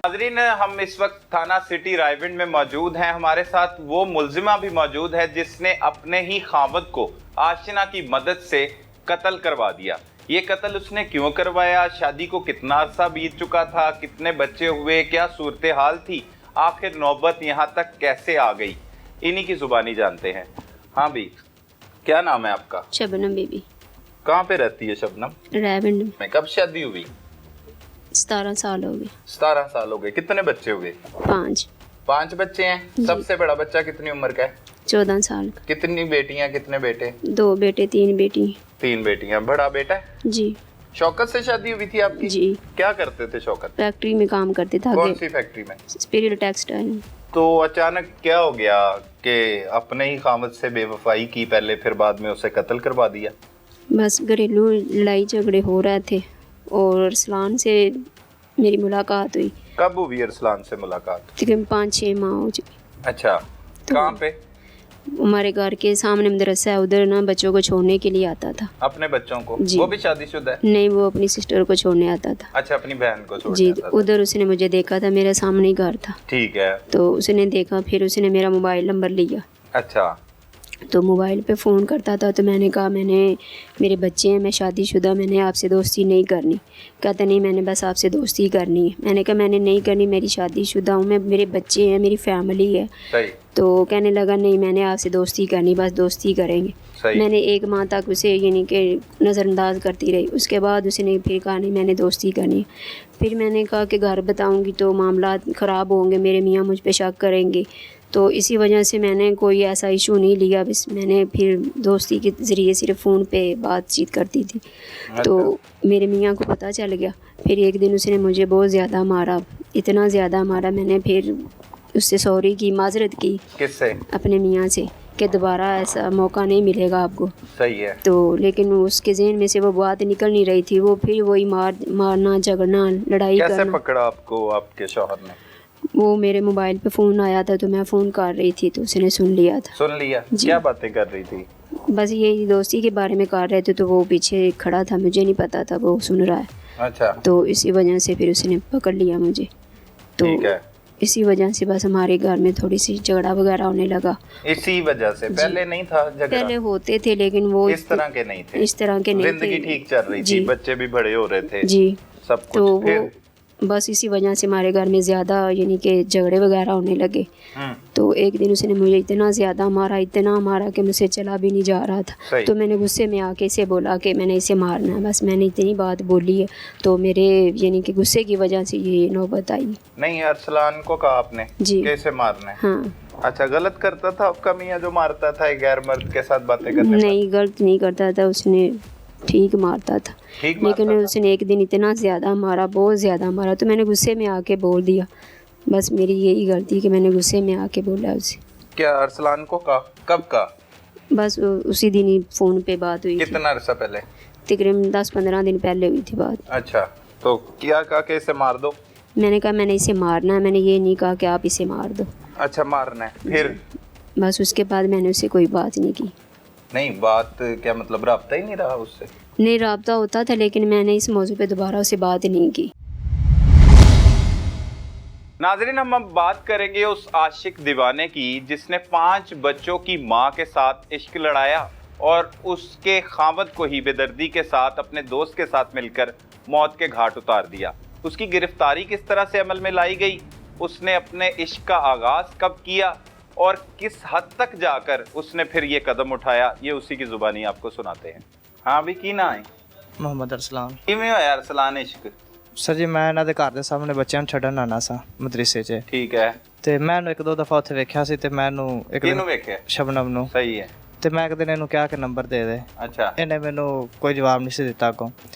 नाज़रीन, हम इस वक्त थाना सिटी रायविंड में मौजूद हैं। हमारे साथ वो मुल्जिमा भी मौजूद है जिसने अपने ही खावद को आशिना की मदद से कत्ल करवा दिया। ये कत्ल उसने क्यों करवाया, शादी को कितना अरसा बीत चुका था, कितने बच्चे हुए, क्या सूरत हाल थी, आखिर नौबत यहाँ तक कैसे आ गई, इन्हीं की जुबानी जानते हैं। हाँ भी, क्या नाम है आपका? शबनम बीबी। कहाँ पे रहती है शबनम? रायविंड में। कब शादी हुई? 17 साल हो गए। 17 साल हो गए। कितने बच्चे हुए? 5। 5 बच्चे हैं। सबसे बड़ा बच्चा कितनी उम्र का है? 14 साल का। कितनी बेटियां, कितने बेटे? 2 बेटे 3 बेटी। 3 बेटियां। बड़ा बेटा है? जी। शौकत से शादी हुई थी आपकी? जी। क्या करते थे शौकत? फैक्ट्री में काम करते थे। कौन सी फैक्ट्री में? Spirit textile. तो अचानक क्या हो गया कि अपने ही खामद से बेवफाई की पहले, फिर बाद में उसे कत्ल करवा दिया? बस घरेलू लड़ाई झगड़े हो रहे थे और अरसलान से मेरी मुलाकात हुई। कब हुई अरसलान से मुलाकात? तकरीबन 5-6 माह हो चुकी। अच्छा, कहाँ पे? हमारे घर के सामने मदरसा है, उधर ना बच्चों को छोड़ने के लिए आता था। अपने बच्चों को? जी। वो भी शादीशुदा है? नहीं, वो अपनी सिस्टर को छोड़ने आता था। अच्छा, अपनी बहन को छोड़ने जी। आता था। उधर उसने मुझे देखा था, मेरे सामने ही घर था। ठीक है। तो उसने देखा, फिर उसने मेरा मोबाइल नंबर लिया। अच्छा। तो मोबाइल पे फ़ोन करता था, तो मैंने कहा मेरे बच्चे हैं, मैं शादीशुदा, मैंने आपसे दोस्ती नहीं करनी। कहता नहीं, मैंने बस आपसे दोस्ती करनी है। मैंने कहा मैंने नहीं करनी, मेरी शादीशुदा हूँ मैं, मेरे बच्चे हैं, मेरी फैमिली है। सही। तो कहने लगा नहीं, मैंने आपसे दोस्ती करनी, बस दोस्ती करेंगे। सही। मैंने 1 माह तक उसे यानी कि नज़रअंदाज करती रही। उसके बाद उसने फिर कहा नहीं, मैंने दोस्ती करनी है। फिर मैंने कहा कि घर बताऊँगी तो मामला ख़राब होंगे, मेरे मियाँ मुझ पर शक करेंगे। तो इसी वजह से मैंने कोई ऐसा इशू नहीं लिया। बस मैंने फिर दोस्ती के ज़रिए सिर्फ फ़ोन पे बातचीत करती थी। तो मेरे मियाँ को पता चल गया। फिर एक दिन उसने मुझे बहुत ज़्यादा मारा, इतना ज़्यादा मारा। मैंने फिर उससे सॉरी की, माजरत की। किससे? अपने मियाँ से, कि दोबारा ऐसा मौका नहीं मिलेगा आपको। सही है। तो लेकिन उसके ज़हन में से वो बात निकल नहीं रही थी। वो फिर वही मारना, झगड़ना, लड़ाई करना। कैसे पकड़ा आपको आपके शौहर ने? वो मेरे मोबाइल पे फ़ोन आया था, तो मैं फ़ोन कर रही थी, तो उसने सुन लिया था। सुन लिया? क्या बातें कर रही थी? बस यही दोस्ती के बारे में कर रहे थे, तो वो पीछे खड़ा था, मुझे नहीं पता था वो सुन रहा है। अच्छा। तो इसी वजह से फिर उसने पकड़ लिया मुझे। तो ठीक है। इसी वजह से बस हमारे घर में थोड़ी सी झगड़ा वगैरह होने लगा। इसी वजह से? पहले नहीं था झगड़ा? पहले होते थे, लेकिन वो इस तरह के नहीं थे। इस तरह के नहीं थे। जिंदगी ठीक चल रही थी, बच्चे भी बड़े हो रहे थे। जी। सब कुछ। तो फिर बस इसी वजह से हमारे घर में ज़्यादा यानी कि झगड़े वगैरह होने लगे। तो एक दिन उसने मुझे इतना ज़्यादा मारा कि मुझसे चला भी नहीं जा रहा था। तो मैंने गुस्से में आके इसे बोला कि मैंने इसे मारना है। बस मैंने इतनी बात बोली है। तो मेरे यानी कि गुस्से की वजह से ये नौबत आई। नहीं, अरसलान को कहा आपने? जी। कैसे मारना है? हाँ। अच्छा, गलत करता था आपका मियाँ जो मारता था एक गैर मर्द के साथ बातें करने? नहीं, गलत नहीं करता था, उसने ठीक मारता था। लेकिन उसने एक दिन इतना ज़्यादा मारा, बहुत ज़्यादा मारा। तो मैंने गुस्से में आके बोल दिया। बस मेरी यही गलती कि मैंने गुस्से में आके बोला उसे। क्या अरसलान को कहा? कब कहा? बस उसी दिन ही फ़ोन पे बात हुई। कितना अरसा पहले? तकरीबन 10-15 दिन पहले हुई थी बात। अच्छा, तो क्या कहा कि इसे मार दो? मैंने कहा मैंने इसे मारना है, मैंने ये नहीं कहा कि आप इसे मार दो। अच्छा, मारना है। फिर? बस उसके बाद मैंने उससे कोई बात नहीं की। नहीं, बात क्या मतलब, राब्ता ही नहीं रहा उससे? नहीं, राब्ता होता था, लेकिन मैंने इस मौजू पे दोबारा उससे बात नहीं की। नाज़रीन, हम अब बात करेंगे उस आशिक दीवाने की जिसने 5 बच्चों की मां के साथ इश्क लड़ाया और उसके खावद को ही बेदर्दी के साथ अपने दोस्त के साथ मिलकर मौत के घाट उतार दिया। उसकी गिरफ्तारी किस तरह से अमल में लाई गई, उसने अपने इश्क का आगाज़ कब किया और किस हद तक जाकर उसने फिर ये कदम उठाया, ये उसी की ज़ुबानी आपको सुनाते हैं। हाँ भी, की ना है? मोहम्मद अरसलान। किवें होया अरसलान इश्क? सर जी, मैं ਇਹਨਾਂ ਦੇ ਘਰ ਦੇ ਸਾਹਮਣੇ ਬੱਚਿਆਂ ਨੂੰ ਛੱਡਣ ਆਣਾ ਸਾਂ ਮਦਰਸੇ 'ਚ। ਠੀਕ ਹੈ। ਤੇ ਮੈਂ ਇਹਨੂੰ 1-2 ਦਫਾ ਉੱਥੇ ਵੇਖਿਆ ਸੀ ਤੇ ਮੈਂ ਇਹਨੂੰ ਕਿਹਨੂੰ ਵੇਖਿਆ? ਸ਼ਬਨਮ ਨੂੰ। ਸਹੀ ਹੈ। ਤੇ ਮੈਂ ਇੱਕ ਦਿਨ ਇਹਨੂੰ ਕਿਹਾ ਕਿ ਨੰਬਰ ਦੇ ਦੇ। ਅੱਛਾ। ਇਹਨੇ ਮੈਨੂੰ ਕੋਈ ਜਵਾਬ ਨਹੀਂ ਸੀ ਦਿੱਤਾ ਅੱਗੋਂ।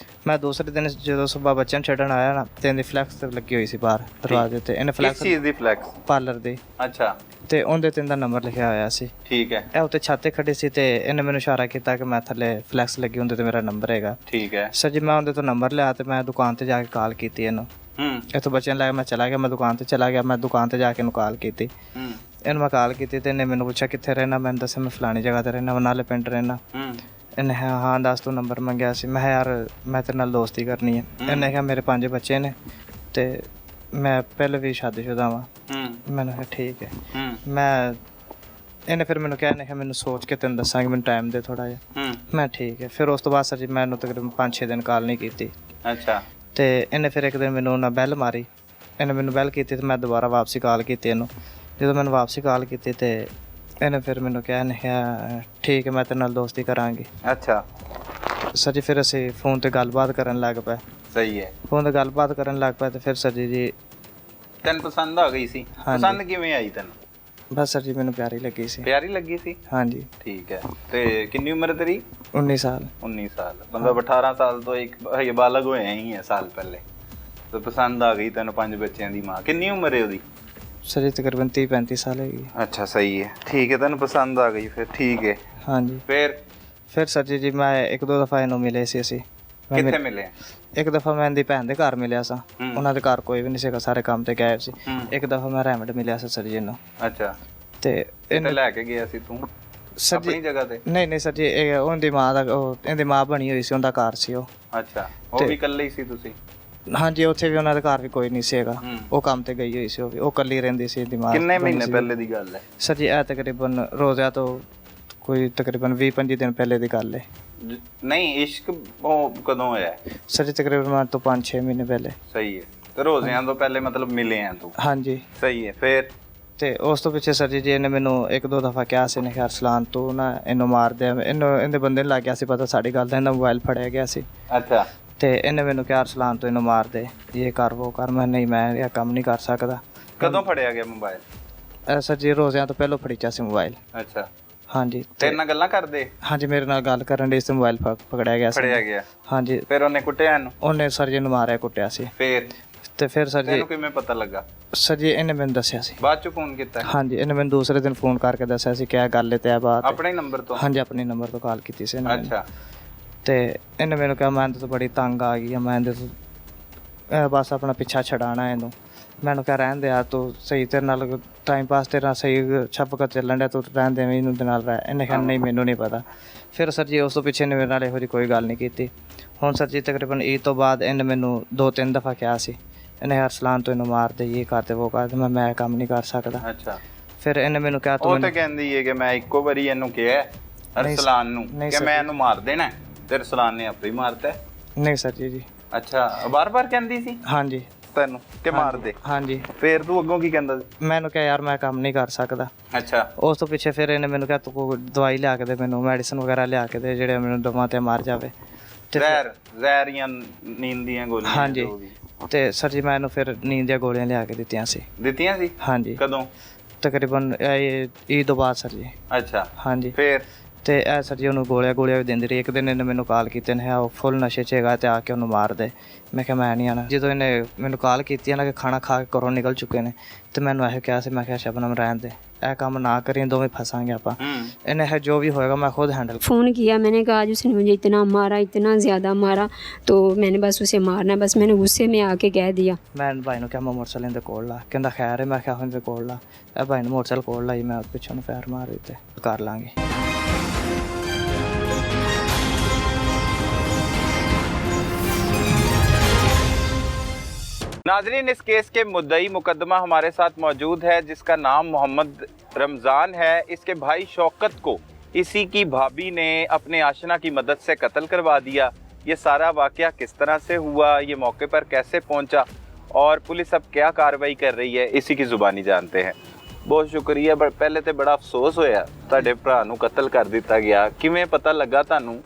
ਮੈਂ ਦੂਸਰੇ ਦਿਨ ਜਦੋਂ ਸਵੇਰ ਬੱਚਿਆਂ ਨੂੰ ਛੱਡਣ ਆਇਆ ਨਾ, ਤੇ ਇਹਦੀ ਫਲੈਕਸ ਲੱਗੀ ਹੋਈ ਸੀ ਬਾਹਰ ਦਰਵਾਜ਼ੇ ਤੇ। ਇਹਨੇ ਕਿਸ ਚੀਜ਼ ਦੀ ਫਲੈਕਸ? ਪਾਰਲਰ ਦੀ। ਅੱਛਾ। ਤੇ ਉਹਦੇ ਤੇ ਇਹਦਾ ਨੰਬਰ ਲਿਖਿਆ ਹੋਇਆ ਸੀ। ਠੀਕ ਹੈ। ਇਹ ਉੱਤੇ ਛੱਤ ਤੇ ਖੜੀ ਸੀ ਤੇ ਇਹਨੇ ਮੈਨੂੰ ਇਸ਼ਾਰਾ ਕੀਤਾ ਕਿ ਮੈਂ ਥੱਲੇ ਫਲੈਕਸ ਲੱਗੀ ਹੁੰਦੇ ਤੇ ਮੇਰਾ ਨੰਬਰ ਹੈਗਾ। ਠੀਕ ਹੈ। ਸਰ ਜੀ, ਮੈਂ ਉਹਦੇ ਤੋਂ ਨੰਬਰ ਲਿਆ ਤੇ ਮੈਂ ਦੁਕਾਨ ਤੇ ਜਾ ਕੇ ਕਾਲ ਕੀਤੀ ਇਹਨੂੰ। ਇੱਥੋਂ ਬੱਚਿਆਂ ਨੂੰ ਲੈ ਕੇ ਮੈਂ ਚਲਾ ਗਿਆ, ਮੈਂ ਦੁਕਾਨ ਤੇ ਚਲਾ ਗਿਆ। ਮੈਂ ਦੁਕਾਨ ਤੇ ਜਾ ਕੇ ਇਹਨੂੰ ਕਾਲ ਕੀਤੀ। ਇਹਨੂੰ ਮੈਂ ਕਾਲ ਕੀਤੀ ਤੇ ਇਹਨੇ ਮੈਨੂੰ ਪੁੱਛਿਆ ਕਿੱਥੇ ਰਹਿਣਾ। ਮੈਨੂੰ ਦੱਸਿਆ ਮੈਂ ਫਲਾਣੀ ਜਗ੍ਹਾ ਤੇ ਰਹਿਣਾ, ਨਾਲੇ ਪਿੰਡ ਰਹਿਣਾ। ਇਹਨੇ ਹਾਂ ਦੱਸ ਤੂੰ ਨੰਬਰ ਮੰਗਿਆ ਸੀ। ਮੈਂ ਯਾਰ ਮੈਂ ਤੇਰੇ ਨਾਲ ਦੋਸਤੀ ਕਰਨੀ ਹੈ। ਇਹਨੇ ਕਿਹਾ ਮੇਰੇ 5 ਬੱਚੇ ਨੇ ਤੇ ਮੈਂ ਪਹਿਲੇ ਵੀ ਸ਼ਾਦੀशुदा ਵਾਂ। ਮੈਨੂੰ ਕਿਹਾ ਠੀਕ ਹੈ। ਮੈਂ ਇਹਨੇ ਫਿਰ ਮੈਨੂੰ ਕਿਹਾ ਨੇ ਮੈਨੂੰ ਸੋਚ ਕੇ ਤੈਨੂੰ ਦੱਸਾਂਗੀ, ਮੈਨੂੰ ਟਾਈਮ ਦੇ ਥੋੜਾ ਜਿਹਾ। ਮੈਂ ਠੀਕ ਹੈ। ਫਿਰ ਉਸ ਤੋਂ ਬਾਅਦ ਸਰ ਜੀ ਮੈਨੂੰ ਤਕਰੀਬਨ 5-6 ਦਿਨ ਕਾਲ ਨਹੀਂ ਕੀਤੀ। ਅੱਛਾ। ਤੇ ਇਹਨੇ ਫਿਰ ਇੱਕ ਦਿਨ ਮੈਨੂੰ ਉਹਨਾਂ ਬੈਲ ਮਾਰੀ, ਇਹਨੇ ਮੈਨੂੰ ਬੈਲ ਕੀਤੀ ਤੇ ਮੈਂ ਦੁਬਾਰਾ ਵਾਪਸੀ ਕਾਲ ਕੀਤੀ ਇਹਨੂੰ। ਜਦੋਂ ਮੈਨੂੰ ਵਾਪਸੀ ਕਾਲ ਕੀਤੀ ਤੇ ਇਹਨੇ ਫਿਰ ਮੈਨੂੰ ਕਿਹਾ ਨੇ ਠੀਕ ਹੈ ਮੈਂ ਤੇਰੇ ਨਾਲ ਦੋਸਤੀ ਕਰਾਂਗੀ। ਅੱਛਾ ਸਰ ਜੀ ਫਿਰ ਅਸੀਂ ਫੋਨ ਤੇ ਗੱਲਬਾਤ ਕਰਨ ਲੱਗ ਪਏ। ਸਹੀ ਹੈ। ਫੋਨ ਤੇ ਗੱਲਬਾਤ ਕਰਨ ਲੱਗ ਪਏ ਤੇ ਫਿਰ ਸਰ ਜੀ ਤੈਨੂੰ ਪਸੰਦ ਆ ਗਈ ਸੀ? ਪਸੰਦ ਕਿਵੇਂ ਆਈ ਤੈਨੂੰ? ਬਸ ਸਰ ਜੀ ਮੈਨੂੰ ਪਿਆਰੀ ਲੱਗੀ ਸੀ। ਪਿਆਰੀ ਲੱਗੀ ਸੀ? ਹਾਂਜੀ। ਠੀਕ ਹੈ। ਤੇ ਕਿੰਨੀ ਉਮਰ ਤੇਰੀ? 19 ਸਾਲ। 19 ਸਾਲ ਮਤਲਬ 18 ਸਾਲ ਤੋਂ ਇੱਕ ਹਜੇ ਬਾਲਗ ਹੋਇਆ ਹੀ ਹੈ ਸਾਲ ਪਹਿਲੇ। ਤੇ ਪਸੰਦ ਆ ਗਈ ਤੈਨੂੰ, 5 ਬੱਚਿਆਂ ਦੀ ਮਾਂ। ਕਿੰਨੀ ਉਮਰ ਹੈ ਉਹਦੀ? ਸਰ ਜੀ ਤਕਰੀਬਨ 30-35 ਸਾਲ ਹੈਗੀ। ਅੱਛਾ ਸਹੀ ਹੈ। ਠੀਕ ਹੈ, ਤੈਨੂੰ ਪਸੰਦ ਆ ਗਈ ਫਿਰ? ਠੀਕ ਹੈ। ਹਾਂਜੀ। ਫਿਰ ਸਰ ਜੀ ਮੈਂ 1-2 ਦਫਾ ਇਹਨੂੰ ਮਿਲੇ ਸੀ ਅਸੀਂ। ਕਿੱਥੇ ਮਿਲੇ? ਇੱਕ ਦਫਾ ਮੈਂ ਇਹਦੀ ਭੈਣ ਦੇ ਘਰ ਮਿਲਿਆ ਸਾਂ। ਉਹਨਾਂ ਦੇ ਘਰ ਕੋਈ ਵੀ ਨਹੀਂ ਸੀਗਾ, ਸਾਰੇ ਕੰਮ ਤੇ ਗਏ ਸੀ। ਇੱਕ ਦਫਾ ਮੈਂ ਰੈਮਡ ਮਿਲਿਆ ਸੀ ਸਰ ਜੀ ਇਹਨੂੰ। ਅੱਛਾ। ਤੇ ਇਹਨੇ ਲੈ ਕੇ ਗਿਆ ਸੀ ਤੂੰ ਆਪਣੀ ਜਗ੍ਹਾ ਤੇ? ਨਹੀਂ ਸਰ ਜੀ ਇਹ ਉਹਦੀ ਮਾਂ ਦਾ, ਇਹਦੀ ਮਾਂ ਬਣੀ ਹੋਈ ਸੀ, ਉਹਦਾ ਘਰ ਸੀ ਉਹ। ਅੱਛਾ। ਉਹ ਵੀ ਇਕੱਲੇ ਹੀ ਸੀ ਤੁਸੀਂ? ਹਾਂਜੀ, ਉੱਥੇ ਵੀ ਉਹਨਾਂ ਦੇ ਘਰ ਵੀ ਕੋਈ ਨਹੀਂ ਸੀਗਾ, ਉਹ ਕੰਮ ਤੇ ਗਈ ਹੋਈ ਸੀ। ਉਹ ਵੀ ਉਹ ਇਕੱਲੀ ਰਹਿੰਦੀ ਸੀ। ਇਹਦੀ ਮਾਂ। ਕਿੰਨੇ ਮਹੀਨੇ ਪਹਿਲੇ ਦੀ ਗੱਲ ਹੈ ਸਰ ਜੀ? ਇਹ ਤਕਰੀਬਨ ਰੋਜ਼ਿਆਂ ਤੋਂ ਕੋਈ ਤਕਰੀਬਨ 20-25 ਦਿਨ ਪਹਿਲੇ ਦੀ ਗੱਲ ਹੈ। ਨਹੀਂ ਇਸ਼ਕ ਉਹ ਕਦੋਂ ਹੋਇਆ ਸਰ ਜੀ? ਤਕਰੀਬਨ ਤੋਂ 5-6 ਮਹੀਨੇ ਪਹਿਲੇ। ਸਹੀ ਹੈ। ਤੇ ਰੋਜ਼ਿਆਂ ਤੋਂ ਪਹਿਲੇ ਮਤਲਬ ਮਿਲੇ ਆ ਤੂੰ? ਹਾਂਜੀ। ਸਹੀ ਹੈ। ਫਿਰ ਤੇ ਉਸ ਤੋਂ ਪਿੱਛੇ ਸਰ ਜੀ ਇਹਨੇ ਮੈਨੂੰ 1-2 ਦਫਾ ਕਿਹਾ ਸੀ ਨੇ ਅਰਸਲਾਨ ਤੂੰ ਨਾ ਇਹਨੂੰ ਮਾਰ ਦੇ। ਇਹਨੂੰ ਇਹਦੇ ਬੰਦੇ ਨੂੰ ਲੱਗ ਗਿਆ ਸੀ ਪਤਾ ਸਾਡੀ ਗੱਲ ਦਾ, ਇਹਦਾ ਮੋਬਾਈਲ ਫੜਿਆ ਗਿਆ ਸੀ। ਅੱਛਾ। ਤੇ ਇਹਨੇ ਮੈਨੂੰ ਕਿਹਾ ਅਰਸਲਾਨ ਤੂੰ ਇਹਨੂੰ ਮਾਰ ਦੇ, ਇਹ ਕਰ ਉਹ ਕਰ। ਮੈਂ ਨਹੀਂ, ਮੈਂ ਇਹ ਕੰਮ ਨਹੀਂ ਕਰ ਸਕਦਾ। ਕਦੋਂ ਫੜਿਆ ਗਿਆ ਮੋਬਾਈਲ? ਸਰ ਜੀ ਰੋਜ਼ਿਆਂ ਤੋਂ ਪਹਿਲਾਂ ਫੜੀਚਾ ਸੀ ਮੋਬਾਈਲ। ਅੱਛਾ। ਹਾਂਜੀ। ਤੇਰੇ ਨਾਲ ਗੱਲਾਂ ਕਰਦੇ? ਹਾਂਜੀ, ਮੇਰੇ ਨਾਲ ਗੱਲ ਕਰਨ ਦੇ ਮੋਬਾਈਲ ਪਕੜਿਆ ਗਿਆ ਸੀ। ਫੜਿਆ ਗਿਆ? ਹਾਂਜੀ। ਫਿਰ ਉਹਨੇ ਕੁੱਟਿਆ ਇਹਨੂੰ? ਉਹਨੇ ਸਰ ਜੀ ਨੂੰ ਮਾਰਿਆ, ਕੁੱਟਿਆ ਸੀ। ਫਿਰ ਸਰ ਜੀ ਤੈਨੂੰ ਕਿਵੇਂ ਪਤਾ ਲੱਗਾ? ਸਰ ਜੀ ਇਹਨੇ ਮੈਨੂੰ ਦੱਸਿਆ ਸੀ। ਬਾਅਦ ਚ ਫੋਨ ਕੀਤਾ? ਹਾਂਜੀ, ਇਹਨੇ ਮੈਨੂੰ ਦੂਸਰੇ ਦਿਨ ਫੋਨ ਕਰਕੇ ਦੱਸਿਆ ਸੀ ਕਿ ਇਹ ਗੱਲ ਤੇ ਆ ਬਾਤ। ਆਪਣੇ ਨੰਬਰ ਤੋਂ? ਹਾਂਜੀ, ਆਪਣੇ ਨੰਬਰ ਤੋਂ ਕਾਲ ਕੀਤੀ ਸੀ ਇਹਨੇ। ਅੱਛਾ। ਤੇ ਇਹਨੇ ਮੈਨੂੰ ਕਿਹਾ ਮੈਂ ਇਹਦੇ ਤੋਂ ਬੜੀ ਤੰਗ ਆ ਗਈ ਆ, ਮੈਂ ਇਹਦੇ ਤੋਂ ਬਸ ਆਪਣਾ ਪਿੱਛਾ ਛਡਾਉਣਾ ਇਹਨੂੰ। ਮੈਨੂੰ ਕਿਹਾ ਰਹਿਣ ਦੇ ਯਾਰ, ਤੂੰ ਸਹੀ ਤੇਰੇ ਨਾਲ ਟਾਈਮ ਪਾਸ ਤੇਰਾ ਸਹੀ ਛਪਕਤ ਚੱਲਣ ਡਿਆ, ਤੂੰ ਰਹਿਣ ਦੇ ਇਹਨੂੰ ਦੇ ਨਾਲ ਰਹਿ। ਇਹਨੇ ਕਿਹਾ ਨਹੀਂ ਮੈਨੂੰ ਨਹੀਂ ਪਤਾ। ਫਿਰ ਸਰ ਜੀ ਉਸ ਤੋਂ ਪਿੱਛੇ ਇਹਨੇ ਮੇਰੇ ਨਾਲ ਇਹੋ ਜਿਹੀ ਕੋਈ ਗੱਲ ਨਹੀਂ ਕੀਤੀ। ਹੁਣ ਸਰ ਜੀ ਤਕਰੀਬਨ ਈਦ ਤੋਂ ਬਾਅਦ ਇਹਨੇ ਮੈਨੂੰ 2-3 ਦਫਾ ਕਿਹਾ ਸੀ ਇਹਨੇ ਅਰਸਲਾਨ ਤੋਂ ਇਹਨੂੰ ਮਾਰ ਦੇ, ਇਹ ਕਰਦੇ ਉਹ ਕਰਦੇ। ਮੈਂ ਕੰਮ ਨਹੀਂ ਕਰ ਸਕਦਾ। ਅੱਛਾ। ਫਿਰ ਇਹਨੇ ਮੈਨੂੰ ਕਿਹਾ ਤੂੰ, ਉਹ ਤਾਂ ਕਹਿੰਦੀ ਹੈ ਕਿ ਮੈਂ ਇੱਕੋ ਵਾਰੀ ਇਹਨੂੰ ਕਿਹਾ ਅਰਸਲਾਨ ਨੂੰ ਕਿ ਮੈਂ ਇਹਨੂੰ ਮਾਰ ਦੇਣਾ, ਤੇ ਅਰਸਲਾਨ ਨੇ ਆਪੇ ਹੀ ਮਾਰਤਾ। ਨਹੀਂ ਸਰ ਜੀ। ਅੱਛਾ, ਬਾਰ-ਬਾਰ ਕਹਿੰਦੀ ਸੀ? ਹਾਂਜੀ। ਤੈਨੂੰ ਕਿ ਮਾਰ ਦੇ? ਹਾਂਜੀ। ਫਿਰ ਤੂੰ ਅੱਗੋਂ ਕੀ ਕਹਿੰਦਾ ਸੀ? ਮੈਨੂੰ ਕਿਹਾ ਯਾਰ ਮੈਂ ਕੰਮ ਨਹੀਂ ਕਰ ਸਕਦਾ। ਅੱਛਾ। ਉਸ ਤੋਂ ਪਿੱਛੇ ਫਿਰ ਇਹਨੇ ਮੈਨੂੰ ਕਿਹਾ ਤੂੰ ਦਵਾਈ ਲਿਆ ਕੇ ਦੇ, ਮੈਨੂੰ ਮੈਡੀਸਨ ਵਗੈਰਾ ਲਿਆ ਕੇ ਦੇ ਜਿਹੜੇ ਮੈਨੂੰ ਦਵਾਂ ਤੇ ਮਰ ਜਾਵੇ। ਜ਼ਹਿਰ ਜਾਂ ਨੀਂਦ ਦੀਆਂ ਗੋਲੀਆਂ? ਹਾਂਜੀ। ਤੇ ਸਰ ਜੀ ਮੈਂ ਇਹਨੂੰ ਫਿਰ ਨੀਂਦ ਦੀਆਂ ਗੋਲੀਆਂ ਲਿਆ ਕੇ ਦਿੱਤੀਆਂ ਸੀ। ਦਿੱਤੀਆਂ ਸੀ? ਹਾਂਜੀ। ਕਦੋਂ? ਤਕਰੀਬਨ ਈਦ ਤੋਂ ਬਾਅਦ ਸਰ ਜੀ। ਅੱਛਾ। ਹਾਂਜੀ। ਫਿਰ ਤੇ ਇਹ ਸਰ ਜੀ ਉਹਨੂੰ ਗੋਲੀਆਂ ਵੀ ਦਿੰਦੀ ਰਹੀ। ਇੱਕ ਦਿਨ ਇਹਨੇ ਮੈਨੂੰ ਕਾਲ ਕੀਤੀ ਨੇ ਉਹ ਫੁੱਲ ਨਸ਼ੇ 'ਚ ਹੈਗਾ ਤੇ ਆ ਕੇ ਉਹਨੂੰ ਮਾਰ ਦੇ। ਮੈਂ ਕਿਹਾ ਮੈਂ ਨਹੀਂ ਆਉਣਾ। ਜਦੋਂ ਇਹਨੇ ਮੈਨੂੰ ਕਾਲ ਕੀਤੀ ਨਾ ਕਿ ਖਾਣਾ ਖਾ ਕੇ ਘਰੋਂ ਨਿਕਲ ਚੁੱਕੇ ਨੇ, ਤੇ ਮੈਨੂੰ ਇਹੋ ਕਿਹਾ ਸੀ, ਮੈਂ ਕਿਹਾ ਸ਼ਬਨਮ ਰਹਿਣ ਦੇ, ਇਹ ਕੰਮ ना करें, दोवें फंसाएंगे आपा। इन्हें है जो भी होएगा मैं खुद हैंडल। फ़ोन किया मैंने, कहा आज उसने मुझे इतना मारा, इतना ज़्यादा मारा, तो मैंने बस उसे मारना, बस मैंने गुस्से में आके कह दिया। मैं भाई ने क्या मैं मोटरसाइकिल इनके कोल ला, कहता खैर है, मैं क्या इनके कोल ला। ए भाई ने मोटरसाइकिल कोल लाई, मैं पिछों फैर मार देते कर लांगे। नाजरीन, इस केस के मुद्दई मुकदमा हमारे साथ मौजूद है जिसका नाम मोहम्मद रमज़ान है। इसके भाई शौकत को इसी की भाभी ने अपने आशना की मदद से कत्ल करवा दिया। ये सारा वाक़या किस तरह से हुआ, ये मौके पर कैसे पहुंचा और पुलिस अब क्या कार्रवाई कर रही है, इसी की ज़ुबानी जानते हैं। बहुत शुक्रिया। पहले तो बड़ा अफसोस होया तुहाडे भरा नूं कत्ल कर दिता गया, किवें पता लगा तुहानूं